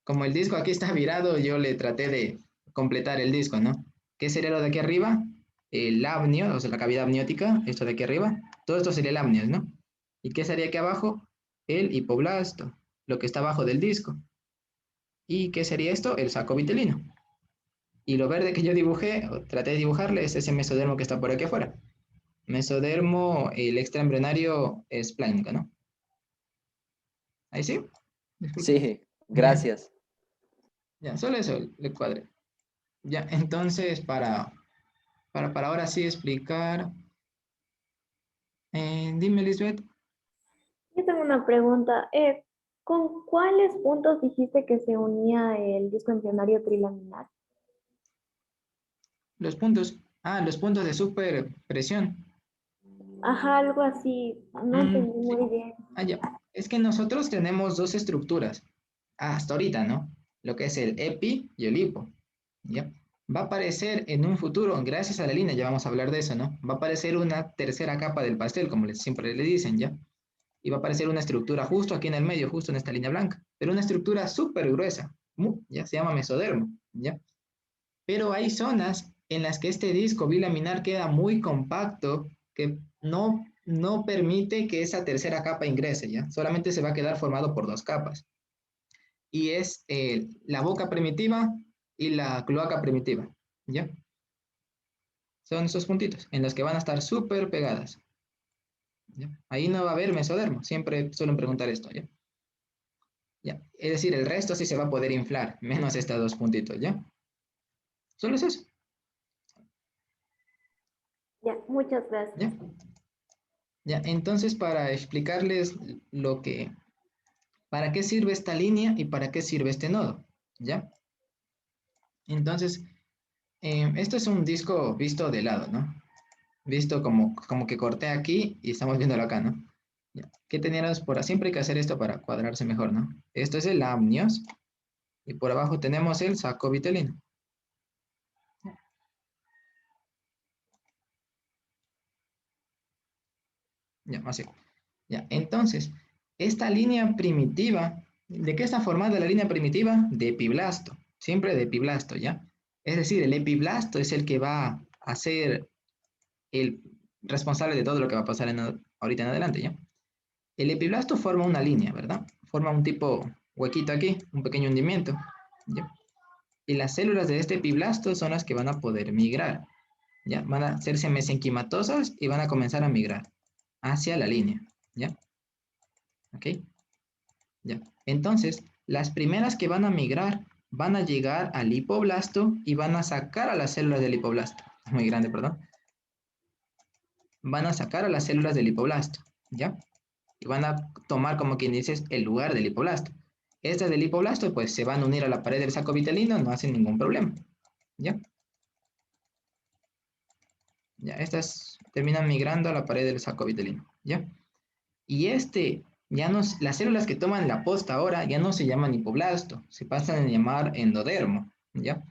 Como el disco aquí está virado, yo le traté de completar el disco, ¿no? ¿Qué sería lo de aquí arriba? El amnio, o sea, la cavidad amniótica, esto de aquí arriba. Todo esto sería el amnios, ¿no? ¿Y qué sería aquí abajo? El hipoblasto, lo que está abajo del disco. ¿Y qué sería esto? El saco vitelino. Y lo verde que yo dibujé, o traté de dibujarle, es ese mesodermo que está por aquí afuera. Mesodermo, el extraembrionario esplánico, ¿no? Ahí sí. Disculpe. Sí, gracias. Ya, solo eso le cuadré. Ya, entonces, para ahora sí explicar. Dime, Lisbeth. Yo tengo una pregunta. ¿Con cuáles puntos dijiste que se unía el disco embrionario trilaminar? Los puntos. Ah, los puntos de superpresión. Ajá, algo así. No entendí Sí. muy bien. Ah, ya. Es que nosotros tenemos dos estructuras. Hasta ahorita, ¿no? Lo que es el epi y el hipo. ¿Ya? Va a aparecer en un futuro, gracias a la línea, ya vamos a hablar de eso, ¿no? Va a aparecer una tercera capa del pastel, como siempre le dicen, ¿ya? Y va a aparecer una estructura justo aquí en el medio, justo en esta línea blanca, pero una estructura súper gruesa, ya se llama mesodermo, ¿ya? Pero hay zonas en las que este disco bilaminar queda muy compacto, que no permite que esa tercera capa ingrese, ¿ya? Solamente se va a quedar formado por dos capas. Y es la boca primitiva y la cloaca primitiva, ¿ya? Son esos puntitos en los que van a estar súper pegadas. ¿Ya? Ahí no va a haber mesodermo, siempre suelen preguntar esto, ¿ya? ¿Ya? Es decir, el resto sí se va a poder inflar, menos estos dos puntitos, ¿ya? Solo es eso, Ya, muchas gracias. ¿ya? ¿Ya? Entonces, para explicarles para qué sirve esta línea y para qué sirve este nodo, ¿ya? Entonces, esto es un disco visto de lado, ¿no? Visto como que corté aquí y estamos viéndolo acá, ¿no? ¿Ya? ¿Qué teníamos por siempre hay que hacer esto para cuadrarse mejor, ¿no? Esto es el amnios y por abajo tenemos el saco vitelino. Ya, así. Ya, entonces, esta línea primitiva, ¿de qué está formada la línea primitiva? De epiblasto, siempre de epiblasto, ¿ya? Es decir, el epiblasto es el que va a ser el responsable de todo lo que va a pasar ahorita en adelante, ¿ya? El epiblasto forma una línea, ¿verdad? Forma un tipo huequito aquí, un pequeño hundimiento, ¿ya? Y las células de este epiblasto son las que van a poder migrar, ¿ya? Van a hacerse mesenquimatosas y van a comenzar a migrar hacia la línea, ¿ya? ¿Ok? Ya. Entonces, las primeras que van a migrar van a llegar al hipoblasto y van a sacar a las células del hipoblasto. Muy grande, perdón. Van a sacar a las células del hipoblasto, ¿ya? Y van a tomar, como quien dice, el lugar del hipoblasto. Estas del hipoblasto, pues se van a unir a la pared del saco vitelino, no hacen ningún problema. ¿Ya? Ya, estas terminan migrando a la pared del saco vitelino. ¿Ya? Y las células que toman la posta ahora ya no se llaman hipoblasto, se pasan a llamar endodermo. ¿Ya?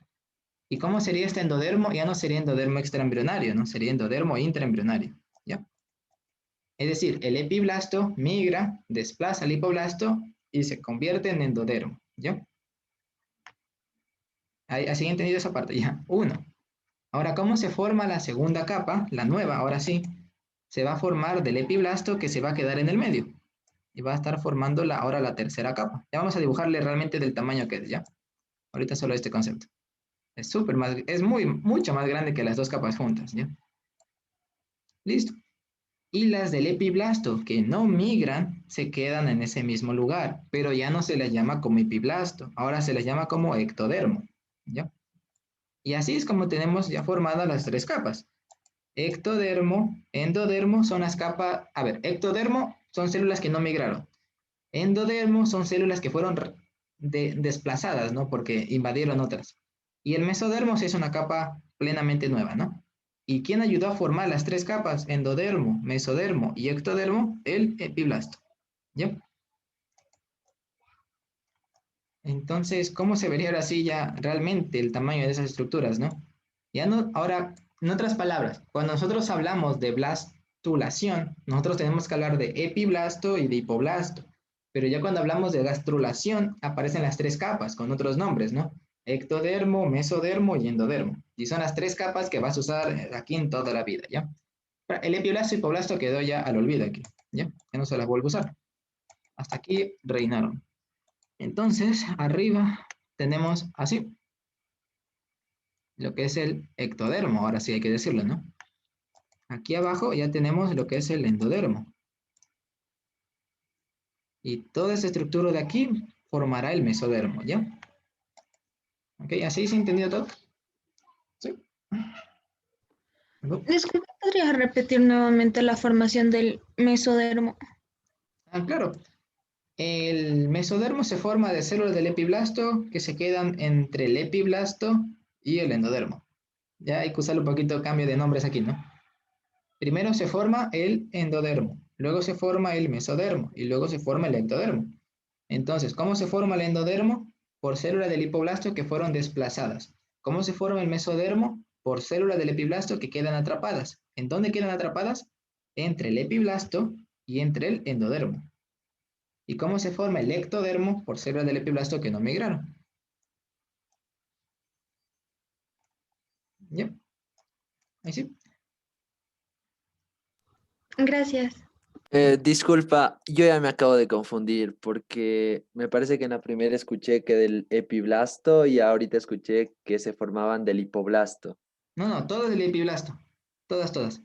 ¿Y cómo sería este endodermo? Ya no sería endodermo extraembrionario, ¿no? Sería endodermo intraembrionario. ¿Ya? Es decir, el epiblasto migra, desplaza al hipoblasto y se convierte en endodermo. ¿Ya? ¿Así he entendido esa parte? Ya. 1. Ahora, ¿cómo se forma la segunda capa? La nueva, ahora sí. Se va a formar del epiblasto que se va a quedar en el medio. Y va a estar formando ahora la tercera capa. Ya vamos a dibujarle realmente del tamaño que es, ¿ya? Ahorita solo este concepto. Es mucho más grande que las dos capas juntas, ¿ya? Listo. Y las del epiblasto que no migran se quedan en ese mismo lugar, pero ya no se les llama como epiblasto, ahora se les llama como ectodermo, ¿ya? Y así es como tenemos ya formadas las tres capas. Ectodermo, endodermo son las capas, ectodermo son células que no migraron. Endodermo son células que fueron desplazadas, ¿no? Porque invadieron otras. Y el mesodermo sí es una capa plenamente nueva, ¿no? ¿Y quién ayudó a formar las tres capas? Endodermo, mesodermo y ectodermo, el epiblasto. ¿Ya? Entonces, ¿cómo se vería ahora sí ya realmente el tamaño de esas estructuras, ¿no? Ya no, ahora, en otras palabras, cuando nosotros hablamos de blastulación, nosotros tenemos que hablar de epiblasto y de hipoblasto. Pero ya cuando hablamos de gastrulación, aparecen las tres capas con otros nombres, ¿no? Ectodermo, mesodermo y endodermo. Y son las tres capas que vas a usar aquí en toda la vida, ¿ya? El epiblasto y hipoblasto quedó ya al olvido aquí, ¿ya? Ya no se las vuelvo a usar. Hasta aquí reinaron. Entonces, arriba tenemos así, lo que es el ectodermo, ahora sí hay que decirlo, ¿no? Aquí abajo ya tenemos lo que es el endodermo. Y toda esta estructura de aquí formará el mesodermo, ¿ya? ¿Ok? ¿Así se ha entendido todo? ¿Sí? ¿No? Disculpe, ¿podrías repetir nuevamente la formación del mesodermo? Ah, claro. El mesodermo se forma de células del epiblasto que se quedan entre el epiblasto y el endodermo. Ya hay que usar un poquito cambio de nombres aquí, ¿no? Primero se forma el endodermo, luego se forma el mesodermo y luego se forma el ectodermo. Entonces, ¿cómo se forma el endodermo? Por células del hipoblasto que fueron desplazadas. ¿Cómo se forma el mesodermo? Por células del epiblasto que quedan atrapadas. ¿En dónde quedan atrapadas? Entre el epiblasto y entre el endodermo. ¿Y cómo se forma el ectodermo? Por células del epiblasto que no migraron. ¿Ya? Ahí sí. Gracias. Disculpa, yo ya me acabo de confundir porque me parece que en la primera escuché que del epiblasto y ahorita escuché que se formaban del hipoblasto. No, todo es del epiblasto. Todas.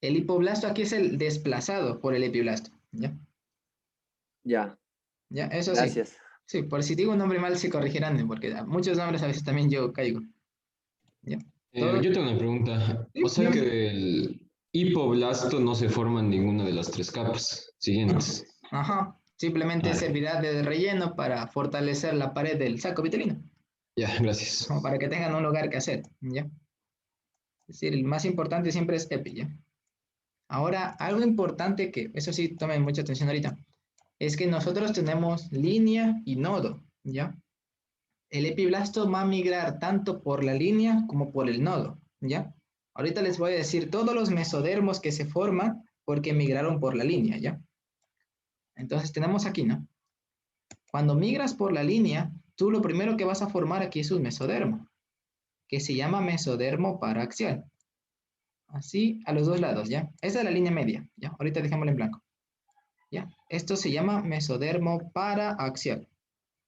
El hipoblasto aquí es el desplazado por el epiblasto. ¿Ya? Ya, ¿Ya? Eso sí. gracias. Sí, por si digo un nombre mal se corregirán, porque muchos nombres a veces también yo caigo. ¿Ya? Todo. Yo tengo una pregunta. Sí, O sea que dígame. del hipoblasto no se forma en ninguna de las tres capas siguientes. Ajá. Simplemente Ah, servirá de relleno para fortalecer la pared del saco vitelino, ya, gracias. como para que tengan un lugar que hacer. ¿Ya? Es decir, el más importante siempre es epi, ¿ya? Ahora, algo importante que, eso sí, tomen mucha atención ahorita, es que nosotros tenemos línea y nodo, ¿ya? El epiblasto va a migrar tanto por la línea como por el nodo, ¿ya? Ahorita les voy a decir todos los mesodermos que se forman porque migraron por la línea, ¿ya? Entonces tenemos aquí, ¿no? Cuando migras por la línea, tú lo primero que vas a formar aquí es un mesodermo, que se llama mesodermo paraxial. Así a los dos lados, ¿ya? Esa es la línea media, ¿ya? Ahorita dejémosla en blanco, ¿ya? Esto se llama mesodermo paraaxial.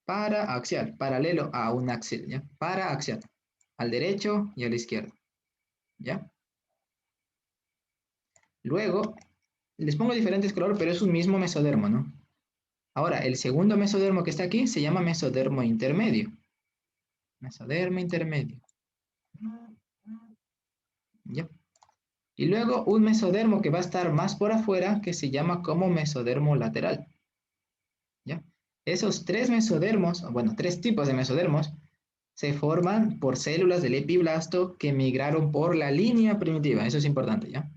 Paraaxial, paralelo a un axil, ¿ya? Paraaxial, al derecho y al izquierdo, ¿ya? Luego, les pongo diferentes colores, pero es un mismo mesodermo, ¿no? Ahora, el segundo mesodermo que está aquí se llama mesodermo intermedio. Mesodermo intermedio. ¿Ya? Y luego un mesodermo que va a estar más por afuera que se llama como mesodermo lateral. ¿Ya? Esos tres mesodermos, bueno, tres tipos de mesodermos, se forman por células del epiblasto que migraron por la línea primitiva. Eso es importante, ¿ya?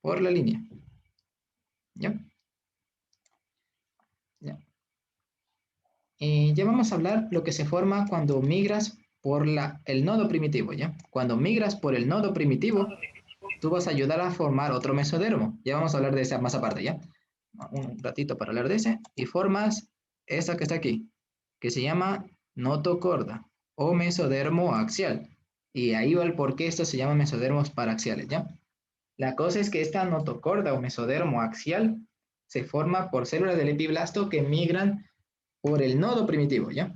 Por la línea. ¿Ya? Ya. Ya vamos a hablar lo que se forma cuando migras por el nodo primitivo, ¿ya? Cuando migras por el nodo primitivo, tú vas a ayudar a formar otro mesodermo. Ya vamos a hablar de esa más aparte, ¿ya? Un ratito para hablar de ese. Y formas esa que está aquí, que se llama notocorda o mesodermo axial. Y ahí va el por qué esto se llama mesodermos paraxiales, ¿ya? La cosa es que esta notocorda o mesodermo axial se forma por células del epiblasto que migran por el nodo primitivo, ¿ya?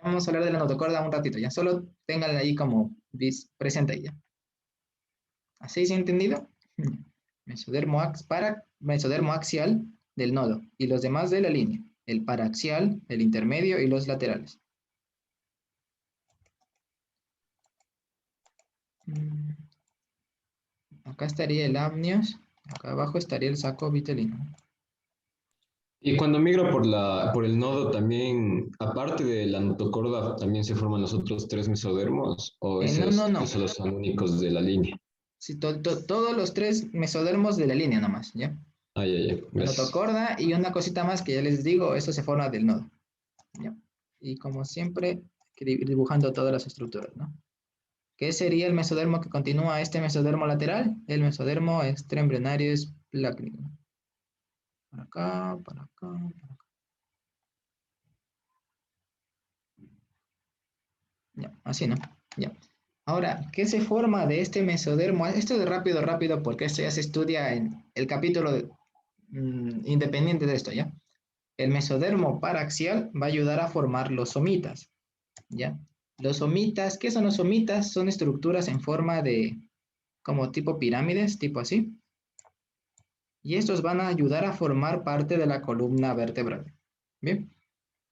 Vamos a hablar de la notocorda un ratito, ¿ya? Solo ténganla ahí como presente ahí, ¿ya? ¿Así se ha entendido? Mesodermo axial del nodo y los demás de la línea. El paraxial, el intermedio y los laterales. Acá estaría el amnios, acá abajo estaría el saco vitelino. Y cuando migra por el nodo también, aparte de la notocorda, también se forman los otros tres mesodermos, o No. solo son únicos de la línea. Sí, todos los tres mesodermos de la línea nomás, ¿ya? Ah, ya, gracias. Notocorda y una cosita más que ya les digo, eso se forma del nodo. ¿Ya? Y como siempre, dibujando todas las estructuras, ¿no? ¿Qué sería el mesodermo que continúa este mesodermo lateral? El mesodermo extraembrionario esplácnico. Para acá, para acá, para acá. Ya, así, ¿no? Ya. Ahora, ¿qué se forma de este mesodermo? Esto es rápido, porque esto ya se estudia en el capítulo independiente de esto, ¿ya? El mesodermo paraxial va a ayudar a formar los somitas, ¿ya? Los somitas, ¿qué son los somitas? Son estructuras en forma de, como tipo pirámides, tipo así. Y estos van a ayudar a formar parte de la columna vertebral. Bien,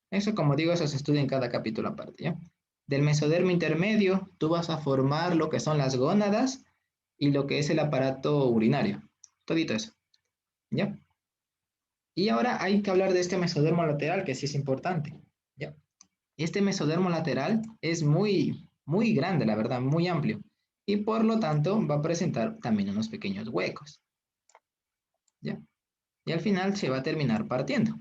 eso como digo, eso se estudia en cada capítulo aparte, ¿ya? Del mesodermo intermedio, tú vas a formar lo que son las gónadas y lo que es el aparato urinario. Todito eso, ¿ya? Y ahora hay que hablar de este mesodermo lateral, que sí es importante, ¿ya? Este mesodermo lateral es muy grande, la verdad, muy amplio. Y por lo tanto va a presentar también unos pequeños huecos, ¿ya? Y al final se va a terminar partiendo.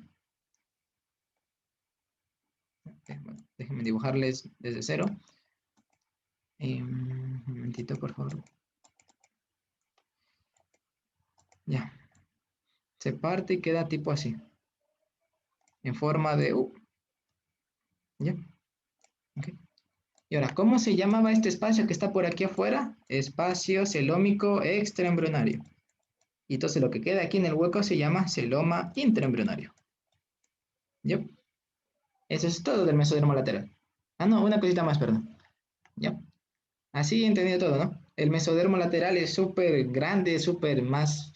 Bueno, déjenme dibujarles desde cero. Un momentito, por favor. Ya. Se parte y queda tipo así. En forma de U. ¿Ya? Ok. Y ahora, ¿cómo se llamaba este espacio que está por aquí afuera? Espacio celómico extraembrionario. Y entonces lo que queda aquí en el hueco se llama celoma intraembrionario. ¿Ya? Eso es todo del mesodermo lateral. Ah, no, una cosita más, perdón. ¿Ya? Así he entendido todo, ¿no? El mesodermo lateral es súper grande, súper más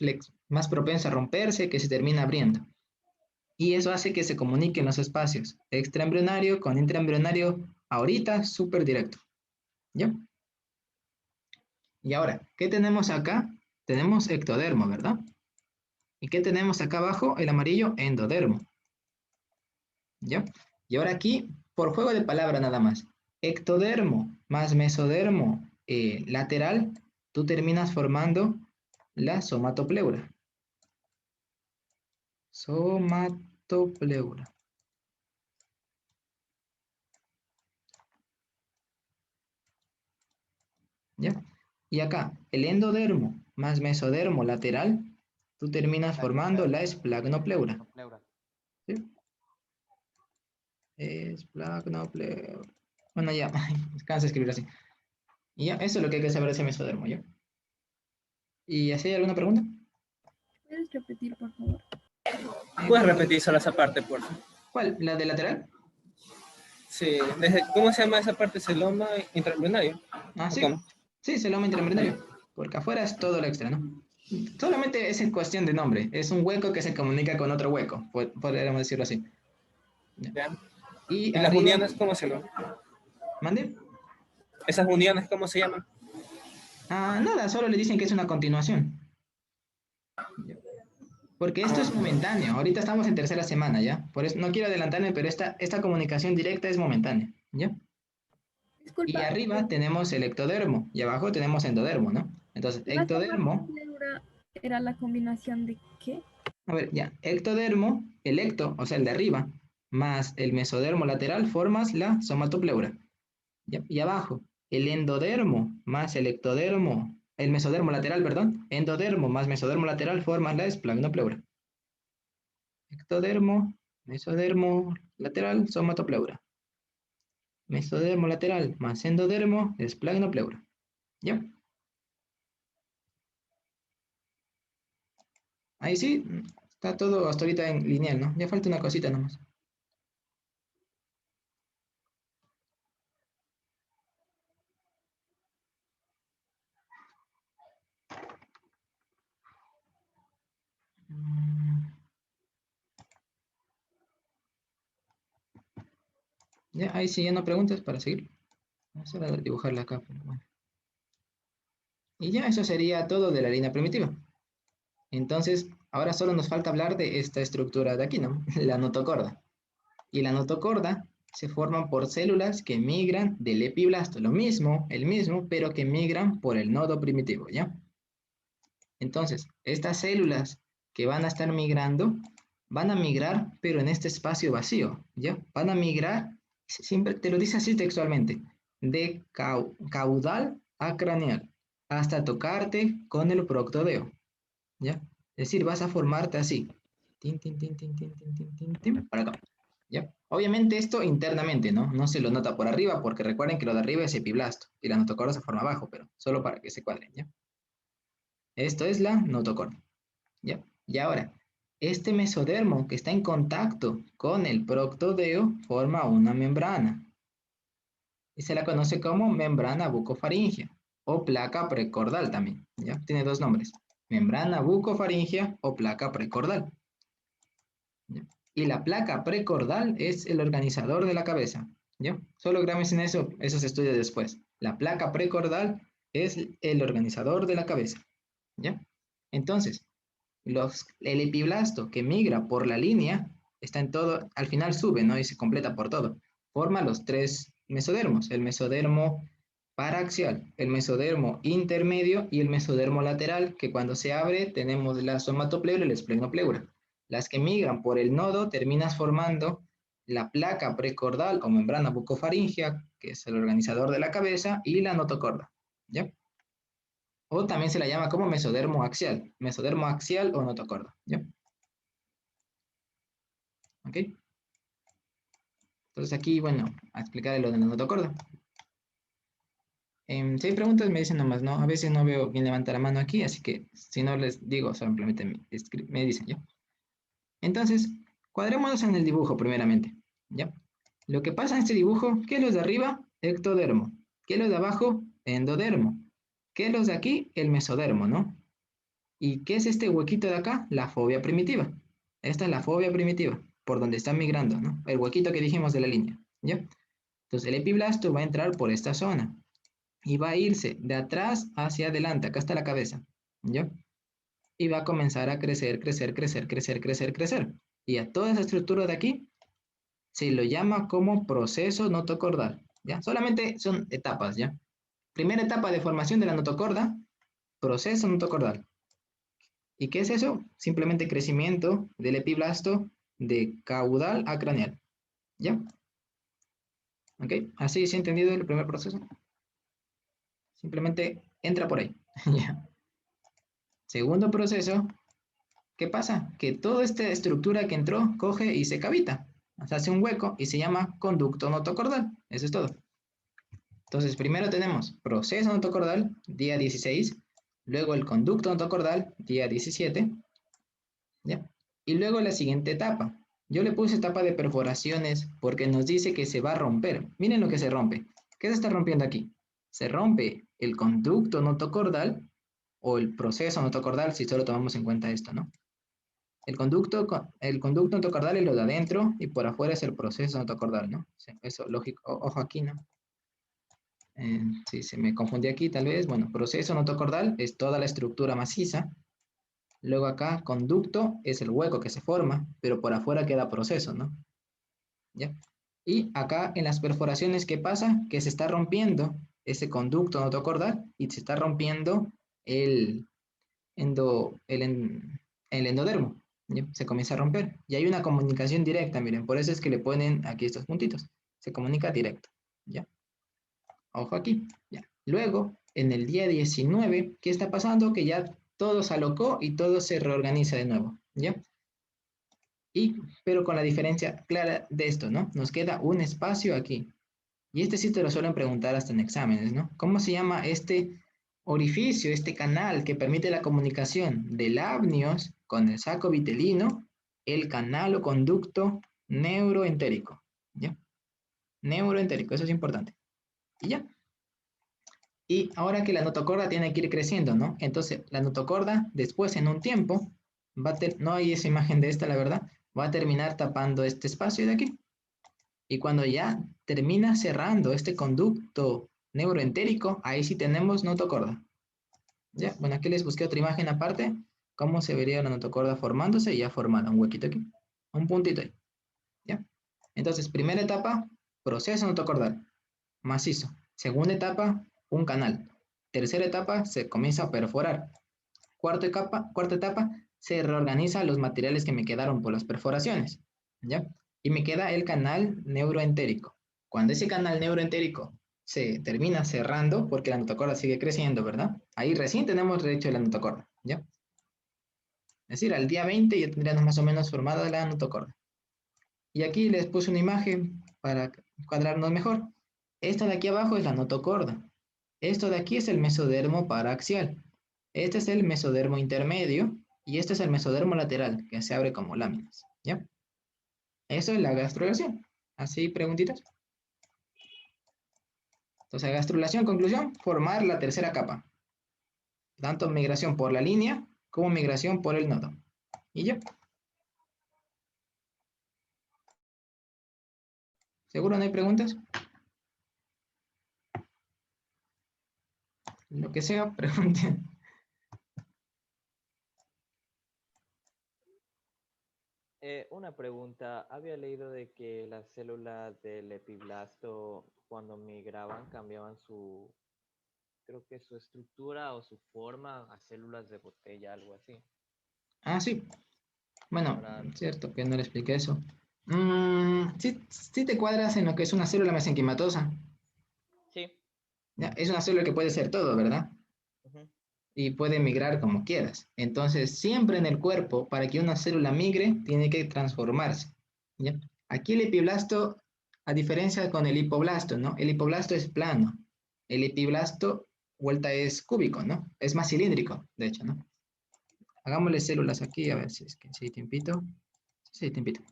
propenso a romperse, que se termina abriendo. Y eso hace que se comuniquen los espacios extraembrionario con intraembrionario ahorita súper directo. ¿Ya? Y ahora, ¿qué tenemos acá? Tenemos ectodermo, ¿verdad? ¿Y qué tenemos acá abajo? El amarillo, endodermo. ¿Ya? Y ahora aquí, por juego de palabra nada más, ectodermo más mesodermo lateral, tú terminas formando la somatopleura. Somatopleura. ¿Ya? Y acá, el endodermo más mesodermo lateral, tú terminas formando la esplagnopleura. ¿Sí? Esplagnopleura. Bueno, ya, cansa de escribir así. Y ya, eso es lo que hay que saber de ese mesodermo, ¿ya? ¿Y así hay alguna pregunta? ¿Puedes repetir, por favor? ¿Puedes repetir solo esa parte, por favor? ¿Cuál? ¿La de lateral? Sí, ¿cómo se llama esa parte? ¿Celoma intraembrionario? Ah, sí. ¿Cómo? Sí, celoma intraembrionario. Porque afuera es todo lo extra, ¿no? Solamente es en cuestión de nombre. Es un hueco que se comunica con otro hueco. Podríamos decirlo así. ¿Ya? Y ¿Y las arriba... uniones cómo se llaman? ¿Mande? ¿Esas uniones cómo se llaman? Ah, nada, solo le dicen que es una continuación. Porque esto es momentáneo. Ahorita estamos en tercera semana, ¿ya? Por eso no quiero adelantarme, pero esta comunicación directa es momentánea, ¿ya? Disculpa. Y arriba tenemos el ectodermo y abajo tenemos endodermo, ¿no? Entonces, ¿La ectodermo, pleura era la combinación de qué? a ver, ya, ectodermo, el ecto, o sea, el de arriba, más el mesodermo lateral formas la somatopleura. ¿Ya? Y abajo, el endodermo más el ectodermo, el mesodermo lateral, perdón, endodermo más mesodermo lateral forman la esplagnopleura. Ectodermo, mesodermo lateral, somatopleura. Mesodermo lateral más endodermo, esplagnopleura. ¿Ya? Ahí sí, está todo hasta ahorita en lineal, ¿no? Ya falta una cosita nomás. Ya, ahí sí, ya no preguntas para seguir. Vamos a dibujarla acá, pero bueno. Y ya, eso sería todo de la línea primitiva. Entonces, ahora solo nos falta hablar de esta estructura de aquí, ¿no? La notocorda. Y la notocorda se forman por células que migran del epiblasto. Lo mismo, el mismo, pero que migran por el nodo primitivo, ¿ya? Entonces, estas células que van a estar migrando, van a migrar, pero en este espacio vacío, ¿ya? Van a migrar, siempre te lo dice así textualmente, de caudal a craneal, hasta tocarte con el proctodeo, ¿ya? Es decir, vas a formarte así. Tin, tin, tin, tin, tin, tin, tin, tin, tin, para acá. ¿Ya? Obviamente esto internamente, ¿no? No se lo nota por arriba, porque recuerden que lo de arriba es epiblasto y la notocorda se forma abajo, pero solo para que se cuadren, ¿ya? Esto es la notocorda, ¿ya? Y ahora, este mesodermo que está en contacto con el proctodeo forma una membrana. Y se la conoce como membrana bucofaringea o placa precordal también, ¿ya? Tiene dos nombres. Membrana bucofaringea o placa precordal. ¿Ya? Y la placa precordal es el organizador de la cabeza, ¿ya? Solo grábense en eso, esos estudios después. La placa precordal es el organizador de la cabeza, ¿ya? Entonces, el epiblasto que migra por la línea está en todo, al final sube, ¿no? Y se completa por todo. Forma los tres mesodermos, el mesodermo paraxial, el mesodermo intermedio y el mesodermo lateral, que cuando se abre tenemos la somatopleura y la esplenopleuра. Las que migran por el nodo terminas formando la placa precordal o membrana bucofaringea, que es el organizador de la cabeza, y la notocorda, ¿ya? O también se la llama como mesodermo axial o notocorda, ¿ya? ¿Ok? Entonces aquí, bueno, a explicar lo de la notocorda. Si hay preguntas me dicen nomás, ¿no? A veces no veo quién levanta la mano aquí, así que si no les digo, simplemente me dicen, ¿ya? Entonces, cuadrémonos en el dibujo primeramente, ¿ya? Lo que pasa en este dibujo, ¿qué es lo de arriba? Ectodermo. ¿Qué es lo de abajo? Endodermo. ¿Qué es lo de aquí? El mesodermo, ¿no? ¿Y qué es este huequito de acá? La fobia primitiva. Esta es la fobia primitiva, por donde está migrando, ¿no? El huequito que dijimos de la línea, ¿ya? Entonces el epiblasto va a entrar por esta zona y va a irse de atrás hacia adelante, acá está la cabeza, ¿ya? Y va a comenzar a crecer, crecer, crecer, crecer, crecer, crecer. Y a toda esa estructura de aquí se lo llama como proceso notocordal, ¿ya? Solamente son etapas, ¿ya? Primera etapa de formación de la notocorda, proceso notocordal. ¿Y qué es eso? Simplemente crecimiento del epiblasto de caudal a craneal, ¿ya? ¿Ok? ¿Así se ha entendido el primer proceso? Simplemente entra por ahí, ¿ya? Segundo proceso, ¿qué pasa? Que toda esta estructura que entró coge y se cavita. O sea, hace un hueco y se llama conducto notocordal. Eso es todo. Entonces, primero tenemos proceso notocordal, día 16. Luego el conducto notocordal, día 17. ¿Ya? Y luego la siguiente etapa. Yo le puse etapa de perforaciones porque nos dice que se va a romper. Miren lo que se rompe. ¿Qué se está rompiendo aquí? Se rompe el conducto notocordal o el proceso notocordal si solo tomamos en cuenta esto, ¿no? El conducto notocordal es lo de adentro y por afuera es el proceso notocordal, ¿no? Sí, eso, lógico. Ojo aquí, ¿no? Sí, se me confundí aquí tal vez. Bueno, proceso notocordal es toda la estructura maciza. Luego acá, conducto es el hueco que se forma, pero por afuera queda proceso, ¿no? ¿Ya? Y acá en las perforaciones, ¿qué pasa? Que se está rompiendo ese conducto notocordal y se está rompiendo el, el endodermo. ¿Ya? Se comienza a romper. Y hay una comunicación directa, miren, por eso es que le ponen aquí estos puntitos. Se comunica directo. ¿Ya? Ojo aquí. ¿Ya? Luego, en el día 19, ¿qué está pasando? Que ya todo se alocó y todo se reorganiza de nuevo. ¿Ya? Pero con la diferencia clara de esto, ¿no? Nos queda un espacio aquí. Y este sí te lo suelen preguntar hasta en exámenes, ¿no? ¿Cómo se llama este orificio, este canal que permite la comunicación del amnios con el saco vitelino? El canal o conducto neuroentérico, ¿ya? Neuroentérico, eso es importante. Y ya. Y ahora que la notocorda tiene que ir creciendo, ¿no? Entonces, la notocorda, después en un tiempo, no hay esa imagen de esta, la verdad, va a terminar tapando este espacio de aquí. Y cuando ya termina cerrando este conducto neuroentérico, ahí sí tenemos notocorda. Ya, bueno, aquí les busqué otra imagen aparte, cómo se vería la notocorda formándose y ya formada, un huequito aquí, un puntito ahí. ¿Ya? Entonces, primera etapa, proceso notocordal, macizo. Segunda etapa, un canal. Tercera etapa, se comienza a perforar. Cuarta etapa, se reorganiza los materiales que me quedaron por las perforaciones. ¿Ya? Y me queda el canal neuroentérico. Cuando ese canal neuroentérico se termina cerrando, porque la notocorda sigue creciendo, ¿verdad? Ahí recién tenemos derecho a la notocorda, ¿ya? Es decir, al día 20 ya tendríamos más o menos formada la notocorda. Y aquí les puse una imagen para cuadrarnos mejor. Esta de aquí abajo es la notocorda. Esto de aquí es el mesodermo paraxial. Este es el mesodermo intermedio y este es el mesodermo lateral, que se abre como láminas, ¿ya? Eso es la gastrulación. Así, preguntitas. Entonces, gastrulación, conclusión, formar la tercera capa. Tanto migración por la línea como migración por el nodo. Y ya. ¿Seguro no hay preguntas? Lo que sea, pregunten. Una pregunta. Había leído de que las células del epiblasto, cuando migraban, cambiaban su, creo que su estructura o su forma a células de botella, algo así. Ah, sí. Bueno, Para... cierto que no le expliqué eso. Sí te cuadras en lo que es una célula mesenquimatosa. Sí. Ya, es una célula que puede ser todo, ¿verdad? Y puede migrar como quieras. Entonces, siempre en el cuerpo, para que una célula migre, tiene que transformarse. ¿Ya? Aquí el epiblasto, a diferencia con el hipoblasto, ¿no? El hipoblasto es plano. El epiblasto, vuelta es cúbico, ¿no? Es más cilíndrico, de hecho, ¿no? Hagámosle células aquí, a ver si es que sí, tiempito. Sí, tiempito.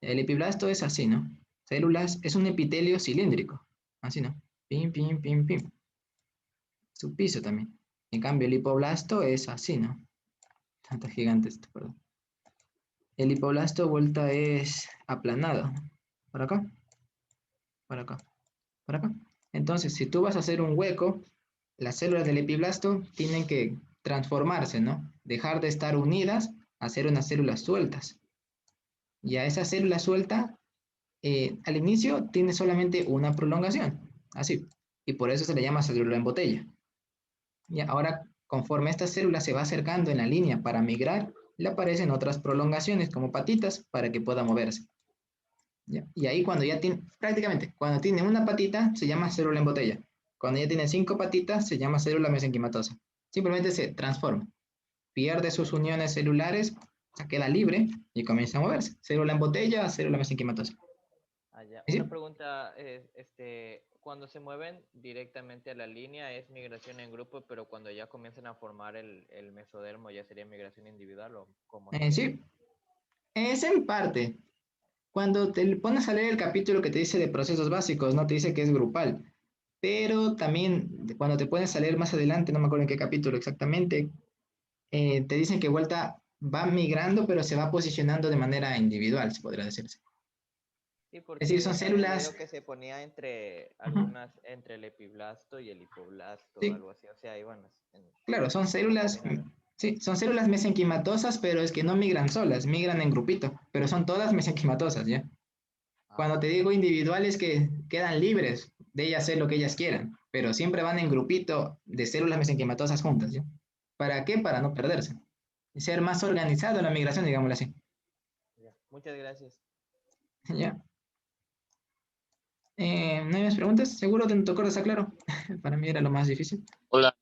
El epiblasto es así, ¿no? Células, es un epitelio cilíndrico. Así, ¿no? Pim, pim, pim, pim. Su piso también. En cambio, el hipoblasto es así, ¿no? Tanta gigante esto, perdón. El hipoblasto vuelta es aplanado. Por acá. Por acá. Por acá. Entonces, si tú vas a hacer un hueco, las células del epiblasto tienen que transformarse, ¿no? Dejar de estar unidas a ser unas células sueltas. Y a esa célula suelta, al inicio tiene solamente una prolongación. Así. Y por eso se le llama célula en botella. Y ahora, conforme esta célula se va acercando en la línea para migrar, le aparecen otras prolongaciones como patitas para que pueda moverse. ¿Ya? Y ahí cuando ya tiene, prácticamente, cuando tiene una patita, se llama célula en botella. Cuando ya tiene 5 patitas, se llama célula mesenquimatosa. Simplemente se transforma. Pierde sus uniones celulares, se queda libre y comienza a moverse. Célula en botella, célula mesenquimatosa. ¿Sí? Una pregunta, cuando se mueven directamente a la línea es migración en grupo, pero cuando ya comienzan a formar el mesodermo ya sería migración individual o cómo sería? Sí, es en parte. Cuando te pones a leer el capítulo que te dice de procesos básicos, no te dice que es grupal. Pero también cuando te pones a leer más adelante, no me acuerdo en qué capítulo exactamente, te dicen que vuelta va migrando, pero se va posicionando de manera individual, se podría decirse. Sí, porque Es decir, son había células... leído que se ponía entre algunas, entre el epiblasto y el hipoblasto, Sí. algo así. O sea, iban Claro, son células Sí, son células mesenquimatosas, pero es que no migran solas, migran en grupito, pero son todas mesenquimatosas, ¿ya? Cuando te digo individuales que quedan libres de ellas hacer lo que ellas quieran, pero siempre van en grupito de células mesenquimatosas juntas, ¿ya? ¿Para qué? Para no perderse. Y ser más organizado en la migración, digámoslo así. Ya. Muchas gracias. ¿Ya? ¿No hay más preguntas? ¿Seguro te tocó está claro? Para mí era lo más difícil. Hola,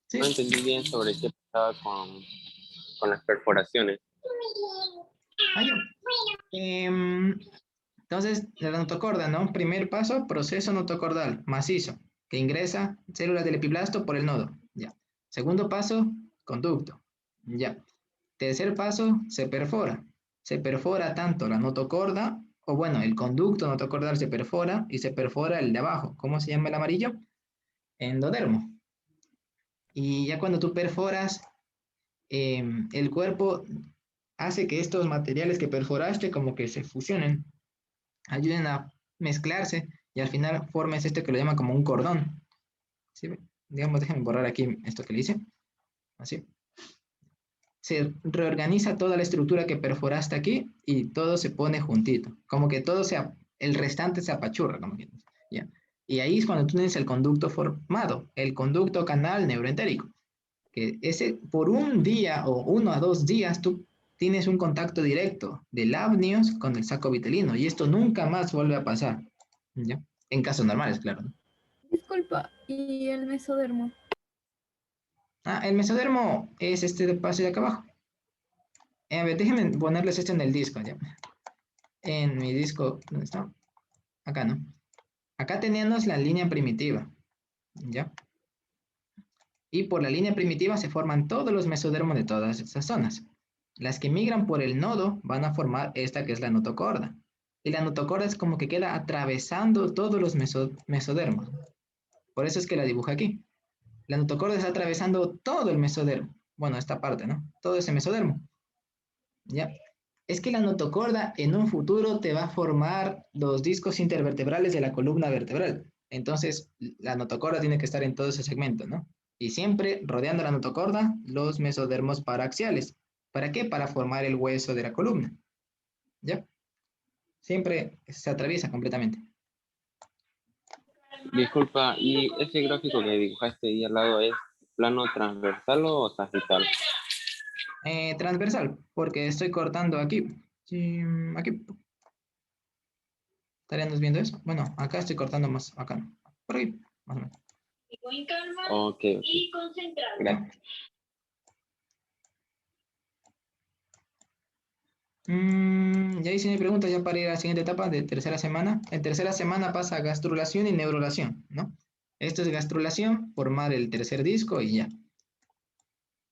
Sí. no entendí bien sobre qué pasaba con las perforaciones. Ah, ya. Entonces, la notocorda, ¿no? Primer paso, proceso notocordal, macizo, que ingresa células del epiblasto por el nodo. Ya. Segundo paso, conducto. Ya. Tercer paso, se perfora. Se perfora tanto la notocorda, o bueno, el conducto notocordal se perfora y se perfora el de abajo. ¿Cómo se llama el amarillo? Endodermo. Y ya cuando tú perforas, el cuerpo hace que estos materiales que perforaste como que se fusionen, ayuden a mezclarse y al final formes esto que lo llaman como un cordón. ¿Sí? Digamos, déjenme borrar aquí esto que le hice. Así. Se reorganiza toda la estructura que perforaste aquí y todo se pone juntito. Como que todo el restante se apachurra, como que, ¿ya? Y ahí es cuando tú tienes el conducto formado, el conducto canal neuroentérico. Que ese, por un día o 1 a 2 días, tú tienes un contacto directo del amnios con el saco vitelino y esto nunca más vuelve a pasar, ¿ya? En casos normales, claro, ¿no? Disculpa, ¿y el mesodermo? El mesodermo es este de paso de acá abajo. A ver, déjenme ponerles esto en el disco, ¿ya? En mi disco, ¿dónde está? Acá, ¿no? Acá tenemos la línea primitiva, ¿ya? Y por la línea primitiva se forman todos los mesodermos de todas esas zonas. Las que migran por el nodo van a formar esta que es la notocorda. Y la notocorda es como que queda atravesando todos los mesodermos. Por eso es que la dibujo aquí. La notocorda está atravesando todo el mesodermo. Bueno, esta parte, ¿no? Todo ese mesodermo. ¿Ya? Es que la notocorda en un futuro te va a formar los discos intervertebrales de la columna vertebral. Entonces, la notocorda tiene que estar en todo ese segmento, ¿no? Y siempre rodeando la notocorda, los mesodermos paraxiales. ¿Para qué? Para formar el hueso de la columna. ¿Ya? Siempre se atraviesa completamente. Disculpa, ¿y ese gráfico que dibujaste ahí al lado es plano transversal o sagital? Transversal, porque estoy cortando aquí. Sí, aquí. ¿Estaríamos viendo eso? Bueno, acá estoy cortando más, acá no. Por ahí, más o menos. Con calma y concentrado. Gracias. Ya hice mi pregunta ya para ir a la siguiente etapa de tercera semana. En tercera semana pasa gastrulación y neurulación, ¿no? Esto es gastrulación, formar el tercer disco y ya.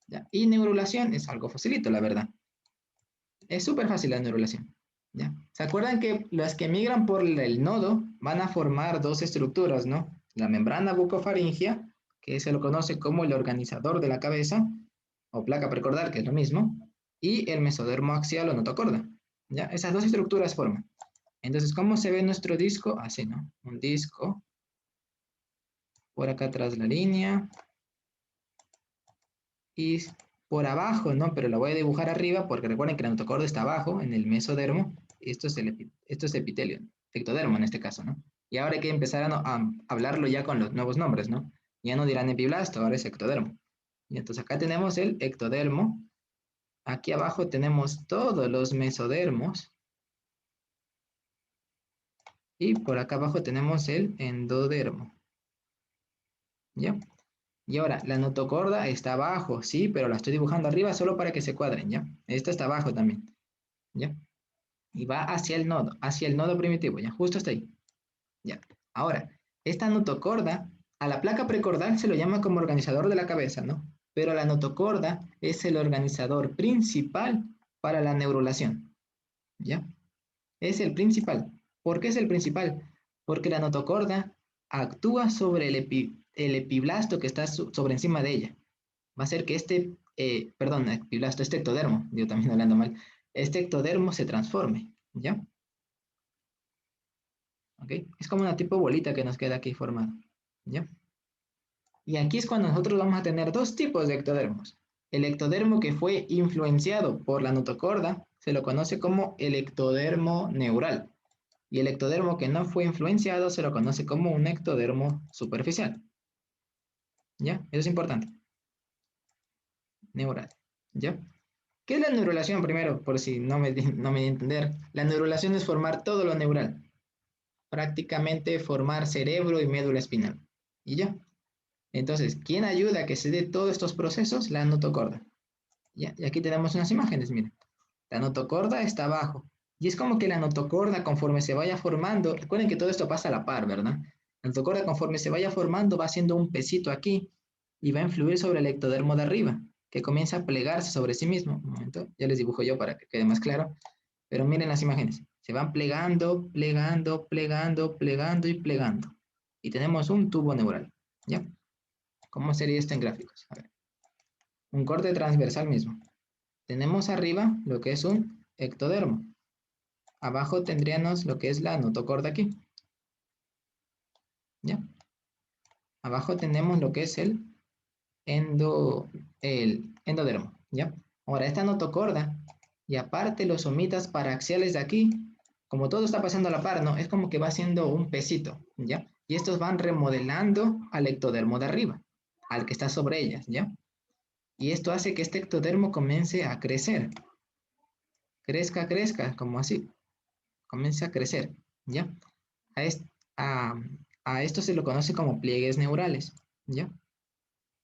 ¿Ya? Y neurulación es algo facilito, la verdad. Es súper fácil la neurulación. ¿Ya? ¿Se acuerdan que las que migran por el nodo van a formar dos estructuras, ¿no? La membrana bucofaringea, que se lo conoce como el organizador de la cabeza, o placa precordal, que es lo mismo, y el mesodermo axial o notocorda. ¿Ya? Esas dos estructuras forman. Entonces, ¿cómo se ve nuestro disco? Así, ¿no? Un disco. Por acá atrás la línea. Y por abajo, ¿no? Pero la voy a dibujar arriba porque recuerden que la notocorda está abajo, en el mesodermo. Esto es epitelio, ectodermo en este caso, ¿no? Y ahora hay que empezar a hablarlo ya con los nuevos nombres, ¿no? Ya no dirán epiblasto, ahora es ectodermo. Y entonces acá tenemos el ectodermo. Aquí abajo tenemos todos los mesodermos. Y por acá abajo tenemos el endodermo. ¿Ya? Y ahora, la notocorda está abajo, sí, pero la estoy dibujando arriba solo para que se cuadren, ¿ya? Esta está abajo también, ¿ya? Y va hacia el nodo primitivo, ¿ya? Justo hasta ahí, ¿ya? Ahora, esta notocorda, a la placa precordal se lo llama como organizador de la cabeza, ¿no? Pero la notocorda es el organizador principal para la neurulación, ¿ya? Es el principal. ¿Por qué es el principal? Porque la notocorda actúa sobre el epiblasto que está sobre encima de ella. Va a hacer que epiblasto, este ectodermo, yo también hablando mal, este ectodermo se transforme, ¿ya? ¿Ok? Es como una tipo bolita que nos queda aquí formada, ¿ya? Y aquí es cuando nosotros vamos a tener dos tipos de ectodermos. El ectodermo que fue influenciado por la notocorda se lo conoce como el ectodermo neural. Y el ectodermo que no fue influenciado se lo conoce como un ectodermo superficial. ¿Ya? Eso es importante. Neural. ¿Ya? ¿Qué es la neurulación primero? Por si no me di a entender. La neurulación es formar todo lo neural. Prácticamente formar cerebro y médula espinal. ¿Y ya? Entonces, ¿quién ayuda a que se dé todos estos procesos? La notocorda. ¿Ya? Y aquí tenemos unas imágenes, miren. La notocorda está abajo. Y es como que la notocorda, conforme se vaya formando, recuerden que todo esto pasa a la par, ¿verdad? La notocorda, conforme se vaya formando, va haciendo un pesito aquí y va a influir sobre el ectodermo de arriba, que comienza a plegarse sobre sí mismo. Un momento, ya les dibujo yo para que quede más claro. Pero miren las imágenes. Se van plegando, plegando, plegando, plegando y plegando. Y tenemos un tubo neural. ¿Ya? ¿Cómo sería esto en gráficos? A ver. Un corte transversal mismo. Tenemos arriba lo que es un ectodermo. Abajo tendríamos lo que es la notocorda aquí. ¿Ya? Abajo tenemos lo que es el endodermo. ¿Ya? Ahora, esta notocorda, y aparte los somitas paraxiales de aquí, como todo está pasando a la par, ¿no? Es como que va haciendo un pesito, ¿ya? Y estos van remodelando al ectodermo de arriba, al que está sobre ellas, ¿ya? Y esto hace que este ectodermo comience a crecer. Crezca, crezca, como así. Comience a crecer, ¿ya? A, est a esto se lo conoce como pliegues neurales, ¿ya?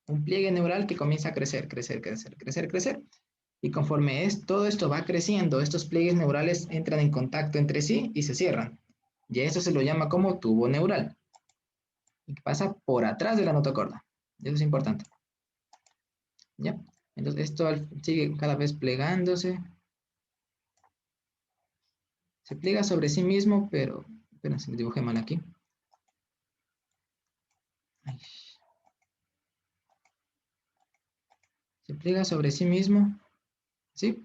Un pliegue neural que comienza a crecer, crecer, crecer, crecer, crecer. Y conforme todo esto va creciendo, estos pliegues neurales entran en contacto entre sí y se cierran. Y a eso se lo llama como tubo neural. Y pasa por atrás de la notocorda. Eso es importante. ¿Ya? Entonces esto sigue cada vez plegándose. Se pliega sobre sí mismo, pero... Espera, se lo dibujé mal aquí. Ay. Se pliega sobre sí mismo. ¿Sí?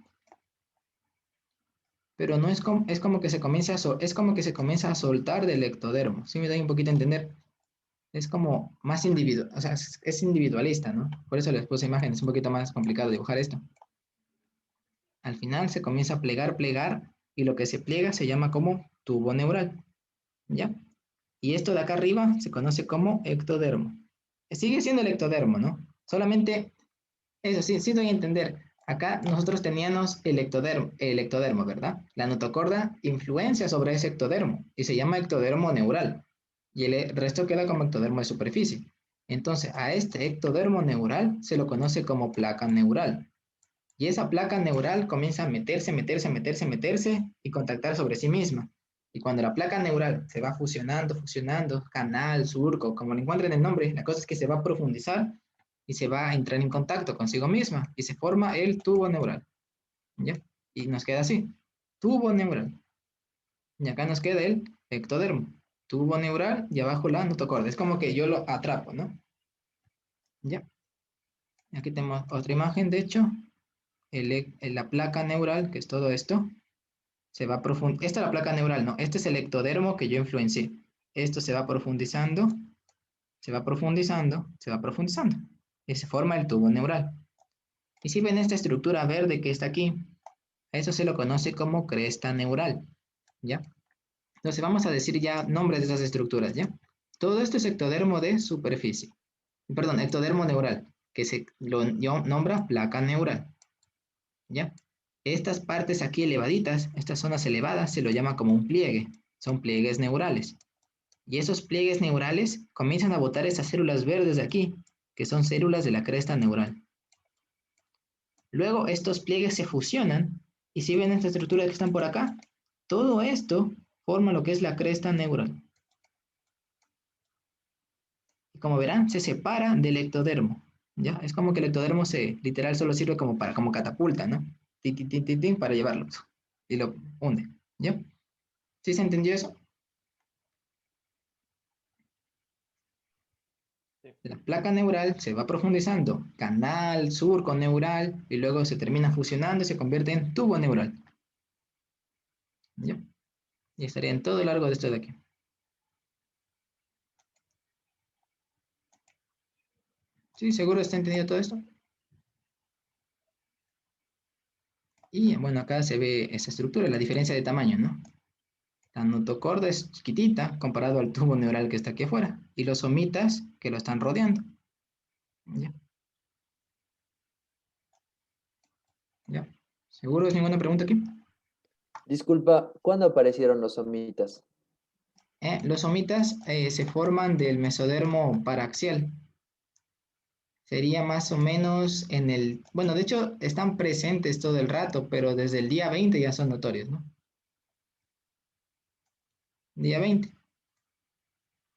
Pero no es como, es como que se comienza es como que se comienza a soltar del ectodermo. ¿Sí me da un poquito a entender? Es como más individual, o sea, es individualista, ¿no? Por eso les puse imágenes, es un poquito más complicado dibujar esto. Al final se comienza a plegar, plegar, y lo que se pliega se llama como tubo neural, ¿ya? Y esto de acá arriba se conoce como ectodermo. Sigue siendo el ectodermo, ¿no? Solamente, eso sí, sí doy a entender. Acá nosotros teníamos el ectodermo, ¿verdad? La notocorda influencia sobre ese ectodermo y se llama ectodermo neural. Y el resto queda como ectodermo de superficie. Entonces, a este ectodermo neural se lo conoce como placa neural. Y esa placa neural comienza a meterse, meterse, meterse, meterse y contactar sobre sí misma. Y cuando la placa neural se va fusionando, fusionando, canal, surco, como le encuentren el nombre, la cosa es que se va a profundizar y se va a entrar en contacto consigo misma y se forma el tubo neural. ¿Ya? Y nos queda así, tubo neural. Y acá nos queda el ectodermo, tubo neural y abajo la notocorda. Es como que yo lo atrapo, ¿no? ¿Ya? Aquí tenemos otra imagen, de hecho, la placa neural, que es todo esto, se va profundizando. Esta es la placa neural, ¿no? Este es el ectodermo que yo influencié. Esto se va profundizando, se va profundizando, se va profundizando. Y se forma el tubo neural. Y si ven esta estructura verde que está aquí, a eso se lo conoce como cresta neural, ¿ya? Entonces vamos a decir ya nombres de esas estructuras, ¿ya? Todo esto es ectodermo de superficie. Perdón, ectodermo neural, que se lo nombra placa neural, ¿ya? Estas partes aquí elevaditas, estas zonas elevadas, se lo llama como un pliegue. Son pliegues neurales. Y esos pliegues neurales comienzan a botar esas células verdes de aquí, que son células de la cresta neural. Luego estos pliegues se fusionan, y si ven estas estructuras que están por acá, todo esto forma lo que es la cresta neural. Y como verán, se separa del ectodermo, ¿ya? Es como que el ectodermo literal solo sirve como catapulta, ¿no? Tin, tin, tin, tin, tin, para llevarlo. Y lo hunde, ¿ya? ¿Sí se entendió eso? La placa neural se va profundizando, canal, surco neural, y luego se termina fusionando y se convierte en tubo neural. ¿Ya? Y estaría en todo el largo de esto de aquí. ¿Sí? ¿Seguro está entendido todo esto? Y bueno, acá se ve esa estructura, la diferencia de tamaño, ¿no? La notocorda es chiquitita comparado al tubo neural que está aquí afuera. Y los somitas que lo están rodeando. ¿Ya? ¿Ya? ¿Seguro es ninguna pregunta aquí? Disculpa, ¿cuándo aparecieron los somitas? Los somitas se forman del mesodermo paraxial. Sería más o menos en el... Bueno, de hecho, están presentes todo el rato, pero desde el día 20 ya son notorios, ¿no? Día 20.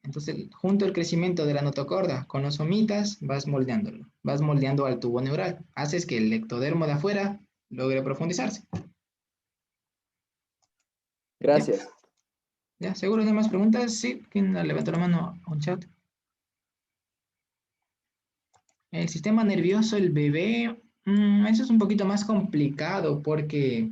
Entonces, junto al crecimiento de la notocorda con los somitas, vas moldeándolo. Vas moldeando al tubo neural. Haces que el ectodermo de afuera logre profundizarse. Gracias. ¿Ya? ¿Seguro no hay más preguntas? Sí, ¿quién levantó la mano a un chat? El sistema nervioso, el bebé, eso es un poquito más complicado porque,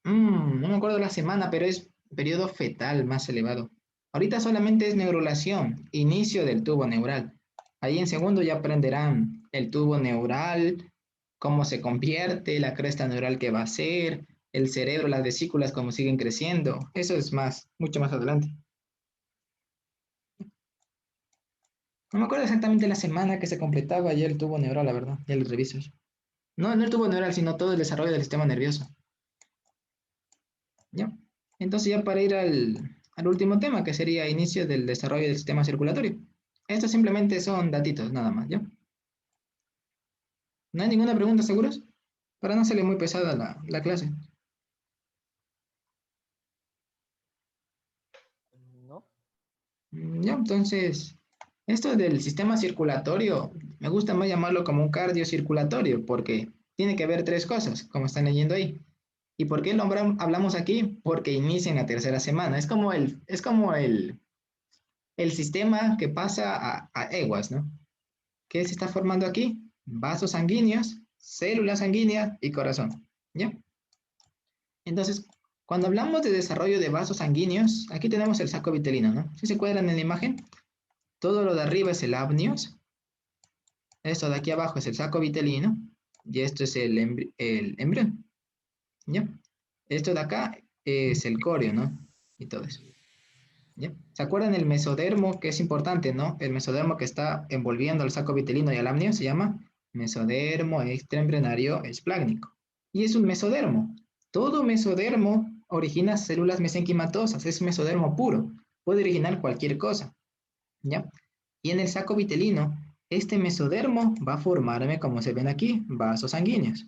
no me acuerdo la semana, pero es periodo fetal más elevado. Ahorita solamente es neurulación, inicio del tubo neural. Ahí en segundo ya aprenderán el tubo neural, cómo se convierte, la cresta neural que va a ser, el cerebro, las vesículas, cómo siguen creciendo. Eso es mucho más adelante. No me acuerdo exactamente la semana que se completaba ya el tubo neural, la verdad, ya lo reviso. No, no el tubo neural, sino todo el desarrollo del sistema nervioso. ¿Ya? Entonces ya para ir al último tema, que sería inicio del desarrollo del sistema circulatorio. Estos simplemente son datitos, nada más, ¿ya? ¿No hay ninguna pregunta, seguros? Para no hacerle muy pesada la clase. No. Ya, entonces, esto del sistema circulatorio, me gusta más llamarlo como un cardiocirculatorio, porque tiene que ver tres cosas, como están leyendo ahí. ¿Y por qué lo hablamos aquí? Porque inicia en la tercera semana. Es como el sistema que pasa a EWAS, ¿no? ¿Qué se está formando aquí? Vasos sanguíneos, células sanguíneas y corazón, ¿ya? Entonces, cuando hablamos de desarrollo de vasos sanguíneos, aquí tenemos el saco vitelino, ¿no? Si se cuadran en la imagen, todo lo de arriba es el amnios, esto de aquí abajo es el saco vitelino, y esto es el embrión, ¿ya? Esto de acá es el corio, ¿no? Y todo eso. ¿Ya? ¿Se acuerdan el mesodermo, que es importante, ¿no? El mesodermo que está envolviendo al saco vitelino y al amnio se llama mesodermo extraembrionario esplácnico. Y es un mesodermo. Todo mesodermo origina células mesenquimatosas, es mesodermo puro. Puede originar cualquier cosa, ¿ya? Y en el saco vitelino, este mesodermo va a formarme, como se ven aquí, vasos sanguíneos.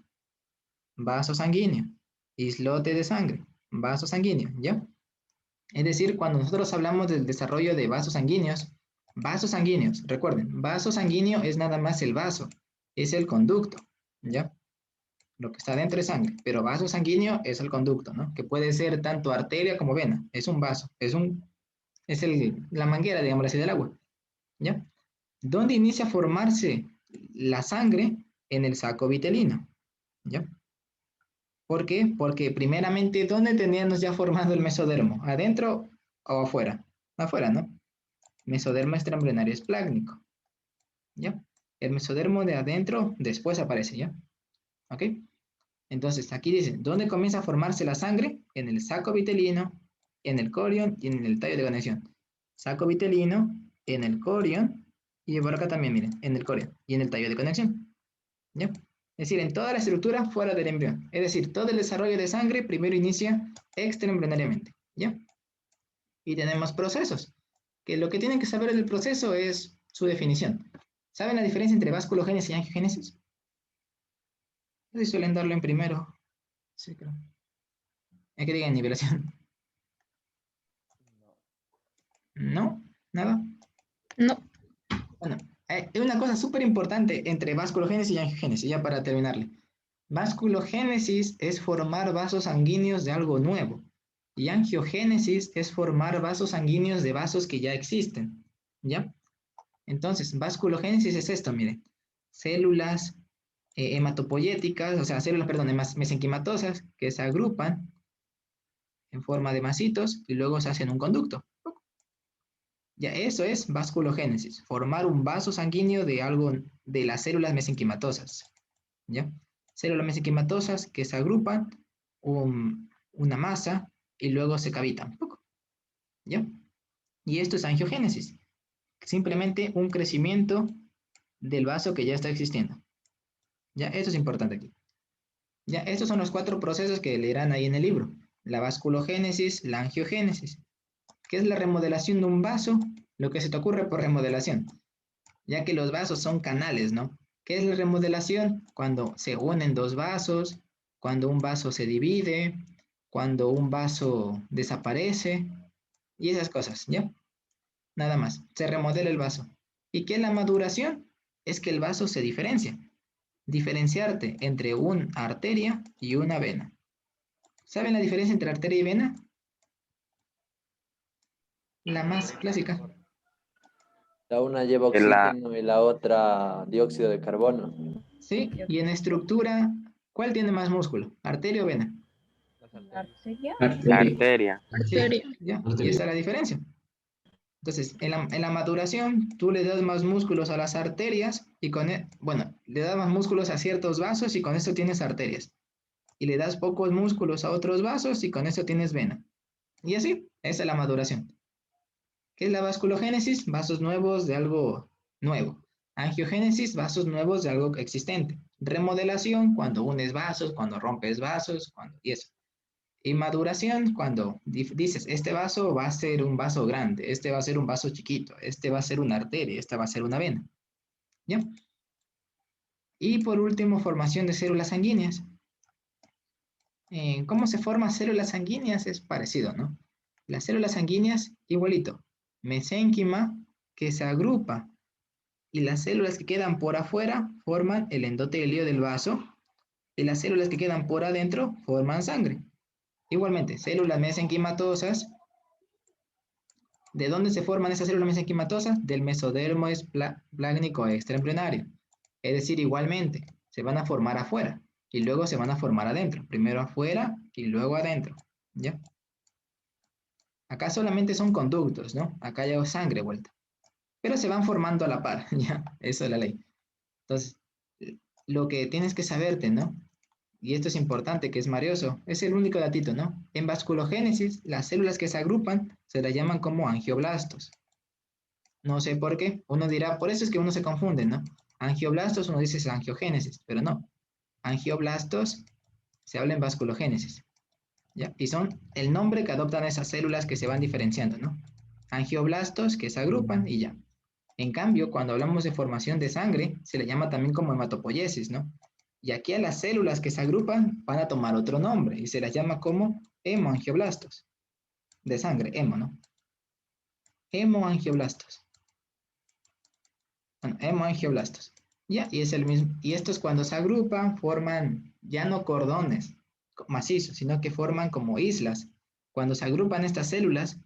Vaso sanguíneo, islote de sangre, vaso sanguíneo, ¿ya? Es decir, cuando nosotros hablamos del desarrollo de vasos sanguíneos, recuerden, vaso sanguíneo es nada más el vaso, es el conducto, ¿ya? Lo que está dentro es sangre, pero vaso sanguíneo es el conducto, ¿no? Que puede ser tanto arteria como vena, es un vaso, la manguera, digamos así, del agua, ¿ya? ¿Dónde inicia a formarse la sangre? En el saco vitelino, ¿ya? ¿Por qué? Porque primeramente, ¿dónde teníamos ya formado el mesodermo? ¿Adentro o afuera? Afuera, ¿no? Mesodermo extraembrionario esplácnico, ¿ya? El mesodermo de adentro después aparece, ¿ya? ¿Ok? Entonces, aquí dice, ¿dónde comienza a formarse la sangre? En el saco vitelino, en el corion y en el tallo de conexión. Saco vitelino, en el corion, y por acá también, miren, en el corion y en el tallo de conexión, ¿ya? Es decir, en toda la estructura fuera del embrión. Es decir, todo el desarrollo de sangre primero inicia extraembrionariamente, ¿ya? Y tenemos procesos, que lo que tienen que saber del proceso es su definición. ¿Saben la diferencia entre vasculogénesis y angiogénesis? No sé si suelen darlo en primero. Sí, creo. Hay que digan nivelación. ¿No? ¿Nada? No. Bueno, hay una cosa súper importante entre vasculogénesis y angiogénesis, ya para terminarle. Vasculogénesis es formar vasos sanguíneos de algo nuevo. Y angiogénesis es formar vasos sanguíneos de vasos que ya existen. ¿Ya? Entonces, vasculogénesis es esto, miren. Células hematopoyéticas, o sea, células, perdón, mesenquimatosas que se agrupan en forma de masitos y luego se hacen un conducto. Ya, eso es vasculogénesis, formar un vaso sanguíneo de algo de las células mesenquimatosas. ¿Ya? Células mesenquimatosas que se agrupan, una masa, y luego se cavitan. ¿Ya? Y esto es angiogénesis. Simplemente un crecimiento del vaso que ya está existiendo. ¿Ya? Esto es importante aquí. ¿Ya? Estos son los 4 procesos que leerán ahí en el libro. La vasculogénesis, la angiogénesis. ¿Qué es la remodelación de un vaso? Lo que se te ocurre por remodelación. Ya que los vasos son canales, ¿no? ¿Qué es la remodelación? Cuando se unen 2 vasos, cuando un vaso se divide, cuando un vaso desaparece, y esas cosas, ¿ya? Nada más, se remodela el vaso. ¿Y qué es la maduración? Es que el vaso se diferencia. Diferenciarte entre una arteria y una vena. ¿Saben la diferencia entre arteria y vena? La más clásica. La una lleva oxígeno y la otra dióxido de carbono. Sí, y en estructura, ¿cuál tiene más músculo? ¿Arteria o vena? ¿La arteria? La arteria. Sí, ya, y esa es la diferencia. Entonces, en la maduración, tú le das más músculos a las arterias y bueno, le das más músculos a ciertos vasos y con eso tienes arterias. Y le das pocos músculos a otros vasos y con eso tienes vena. Y así, esa es la maduración. ¿Qué es la vasculogénesis? Vasos nuevos de algo nuevo. Angiogénesis, vasos nuevos de algo existente. Remodelación, cuando unes vasos, cuando rompes vasos, y eso. Y maduración, cuando dices, este vaso va a ser un vaso grande, este va a ser un vaso chiquito, este va a ser una arteria, esta va a ser una vena. ¿Ya? Y por último, formación de células sanguíneas. ¿Cómo se forman células sanguíneas? Es parecido, ¿no? Las células sanguíneas, igualito. Mesénquima, que se agrupa, y las células que quedan por afuera forman el endotelio del vaso, y las células que quedan por adentro forman sangre. Igualmente, células mesenquimatosas. ¿De dónde se forman esas células mesenquimatosas? Del mesodermo esplácnico extraembrionario. Es decir, igualmente, se van a formar afuera y luego se van a formar adentro. Primero afuera y luego adentro. ¿Ya? Acá solamente son conductos, ¿no? Acá hay sangre vuelta. Pero se van formando a la par, ¿ya? Eso es la ley. Entonces, lo que tienes que saberte, ¿no? Y esto es importante, que es marioso, es el único datito, ¿no? En vasculogénesis, las células que se agrupan se las llaman como angioblastos. No sé por qué, uno dirá, por eso es que uno se confunde, ¿no? Angioblastos, uno dice es angiogénesis, pero no. Angioblastos se habla en vasculogénesis, ¿ya? Y son el nombre que adoptan esas células que se van diferenciando, ¿no? Angioblastos que se agrupan y ya. En cambio, cuando hablamos de formación de sangre, se le llama también como hematopoiesis, ¿no? Y aquí a las células que se agrupan van a tomar otro nombre y se las llama como hemoangioblastos. De sangre, hemo, ¿no? Hemoangioblastos. Bueno, hemoangioblastos. Ya, y es el mismo. Y estos cuando se agrupan forman ya no cordones macizos, sino que forman como islas. Cuando se agrupan estas células,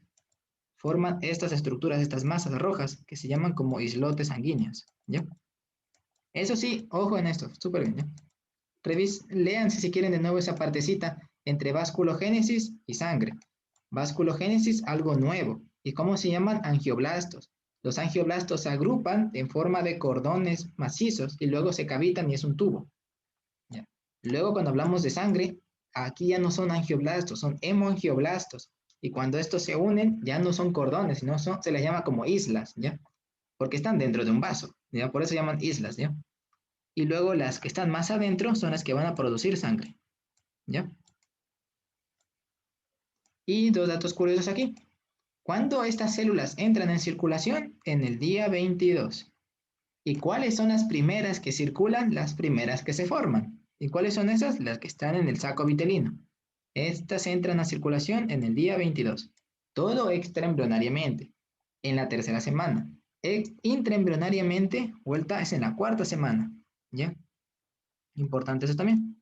forman estas estructuras, estas masas rojas, que se llaman como islotes sanguíneos, ¿ya? Eso sí, ojo en esto, súper bien, ¿ya? Lean si quieren de nuevo esa partecita entre vasculogénesis y sangre. Vasculogénesis, algo nuevo. ¿Y cómo se llaman? Angioblastos. Los angioblastos se agrupan en forma de cordones macizos y luego se cavitan y es un tubo. ¿Ya? Luego cuando hablamos de sangre, aquí ya no son angioblastos, son hemoangioblastos. Y cuando estos se unen, ya no son cordones, sino se les llama como islas, ¿ya? Porque están dentro de un vaso, ¿ya? Por eso se llaman islas, ¿ya? Y luego las que están más adentro son las que van a producir sangre, ¿ya? Y 2 datos curiosos aquí. ¿Cuándo estas células entran en circulación? En el día 22. ¿Y cuáles son las primeras que circulan? Las primeras que se forman. ¿Y cuáles son esas? Las que están en el saco vitelino. Estas entran a circulación en el día 22. Todo extraembrionariamente, en la 3ª semana. Intraembrionariamente, vuelta es en la 4ª semana, ¿ya? Importante eso también.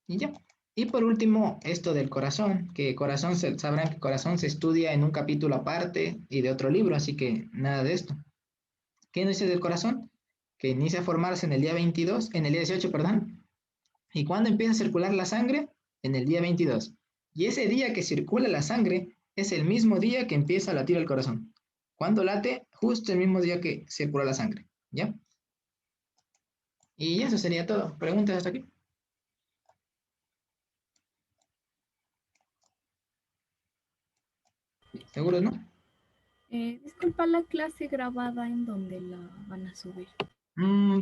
Y ya. Y por último, esto del corazón, que corazón, sabrán que corazón se estudia en un capítulo aparte y de otro libro, así que nada de esto. ¿Qué nos dice del corazón? Que inicia a formarse en el día 22, en el día 18, perdón. ¿Y cuándo empieza a circular la sangre? En el día 22. Y ese día que circula la sangre es el mismo día que empieza a latir el corazón. ¿Cuándo late? Justo el mismo día que circula la sangre, ¿ya? Y eso sería todo. ¿Preguntas hasta aquí? ¿Seguros, no? Disculpa, la clase grabada en donde la van a subir.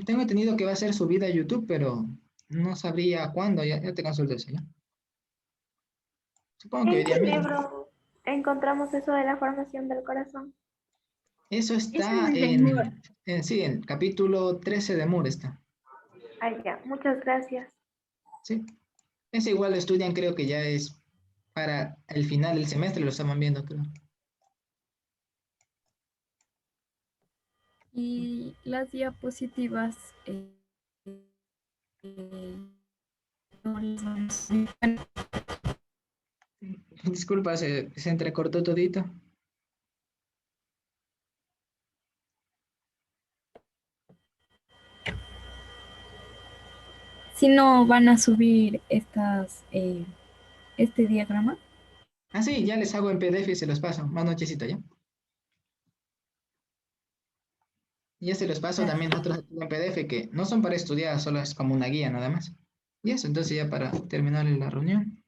Tengo entendido que va a ser subida a YouTube, pero no sabría cuándo. Ya te consulto eso, ¿ya? Supongo que hoy ¿En día qué mismo. libro encontramos eso de la formación del corazón? Eso Eso está es de Moore. sí, en el capítulo 13 de Moore está. Ah, ya, muchas gracias. Sí. Ese igual lo estudian, creo que ya es para el final del semestre, lo estaban viendo, creo. Y las diapositivas eh, no las van a subir. Disculpa, se entrecortó todito. Si no van a subir este diagrama. Ah, sí, ya les hago en PDF y se los paso. Más nochecita, ¿ya? Y ya se los paso también a otros en PDF que no son para estudiar, solo es como una guía nada más. Y eso, entonces ya para terminar la reunión.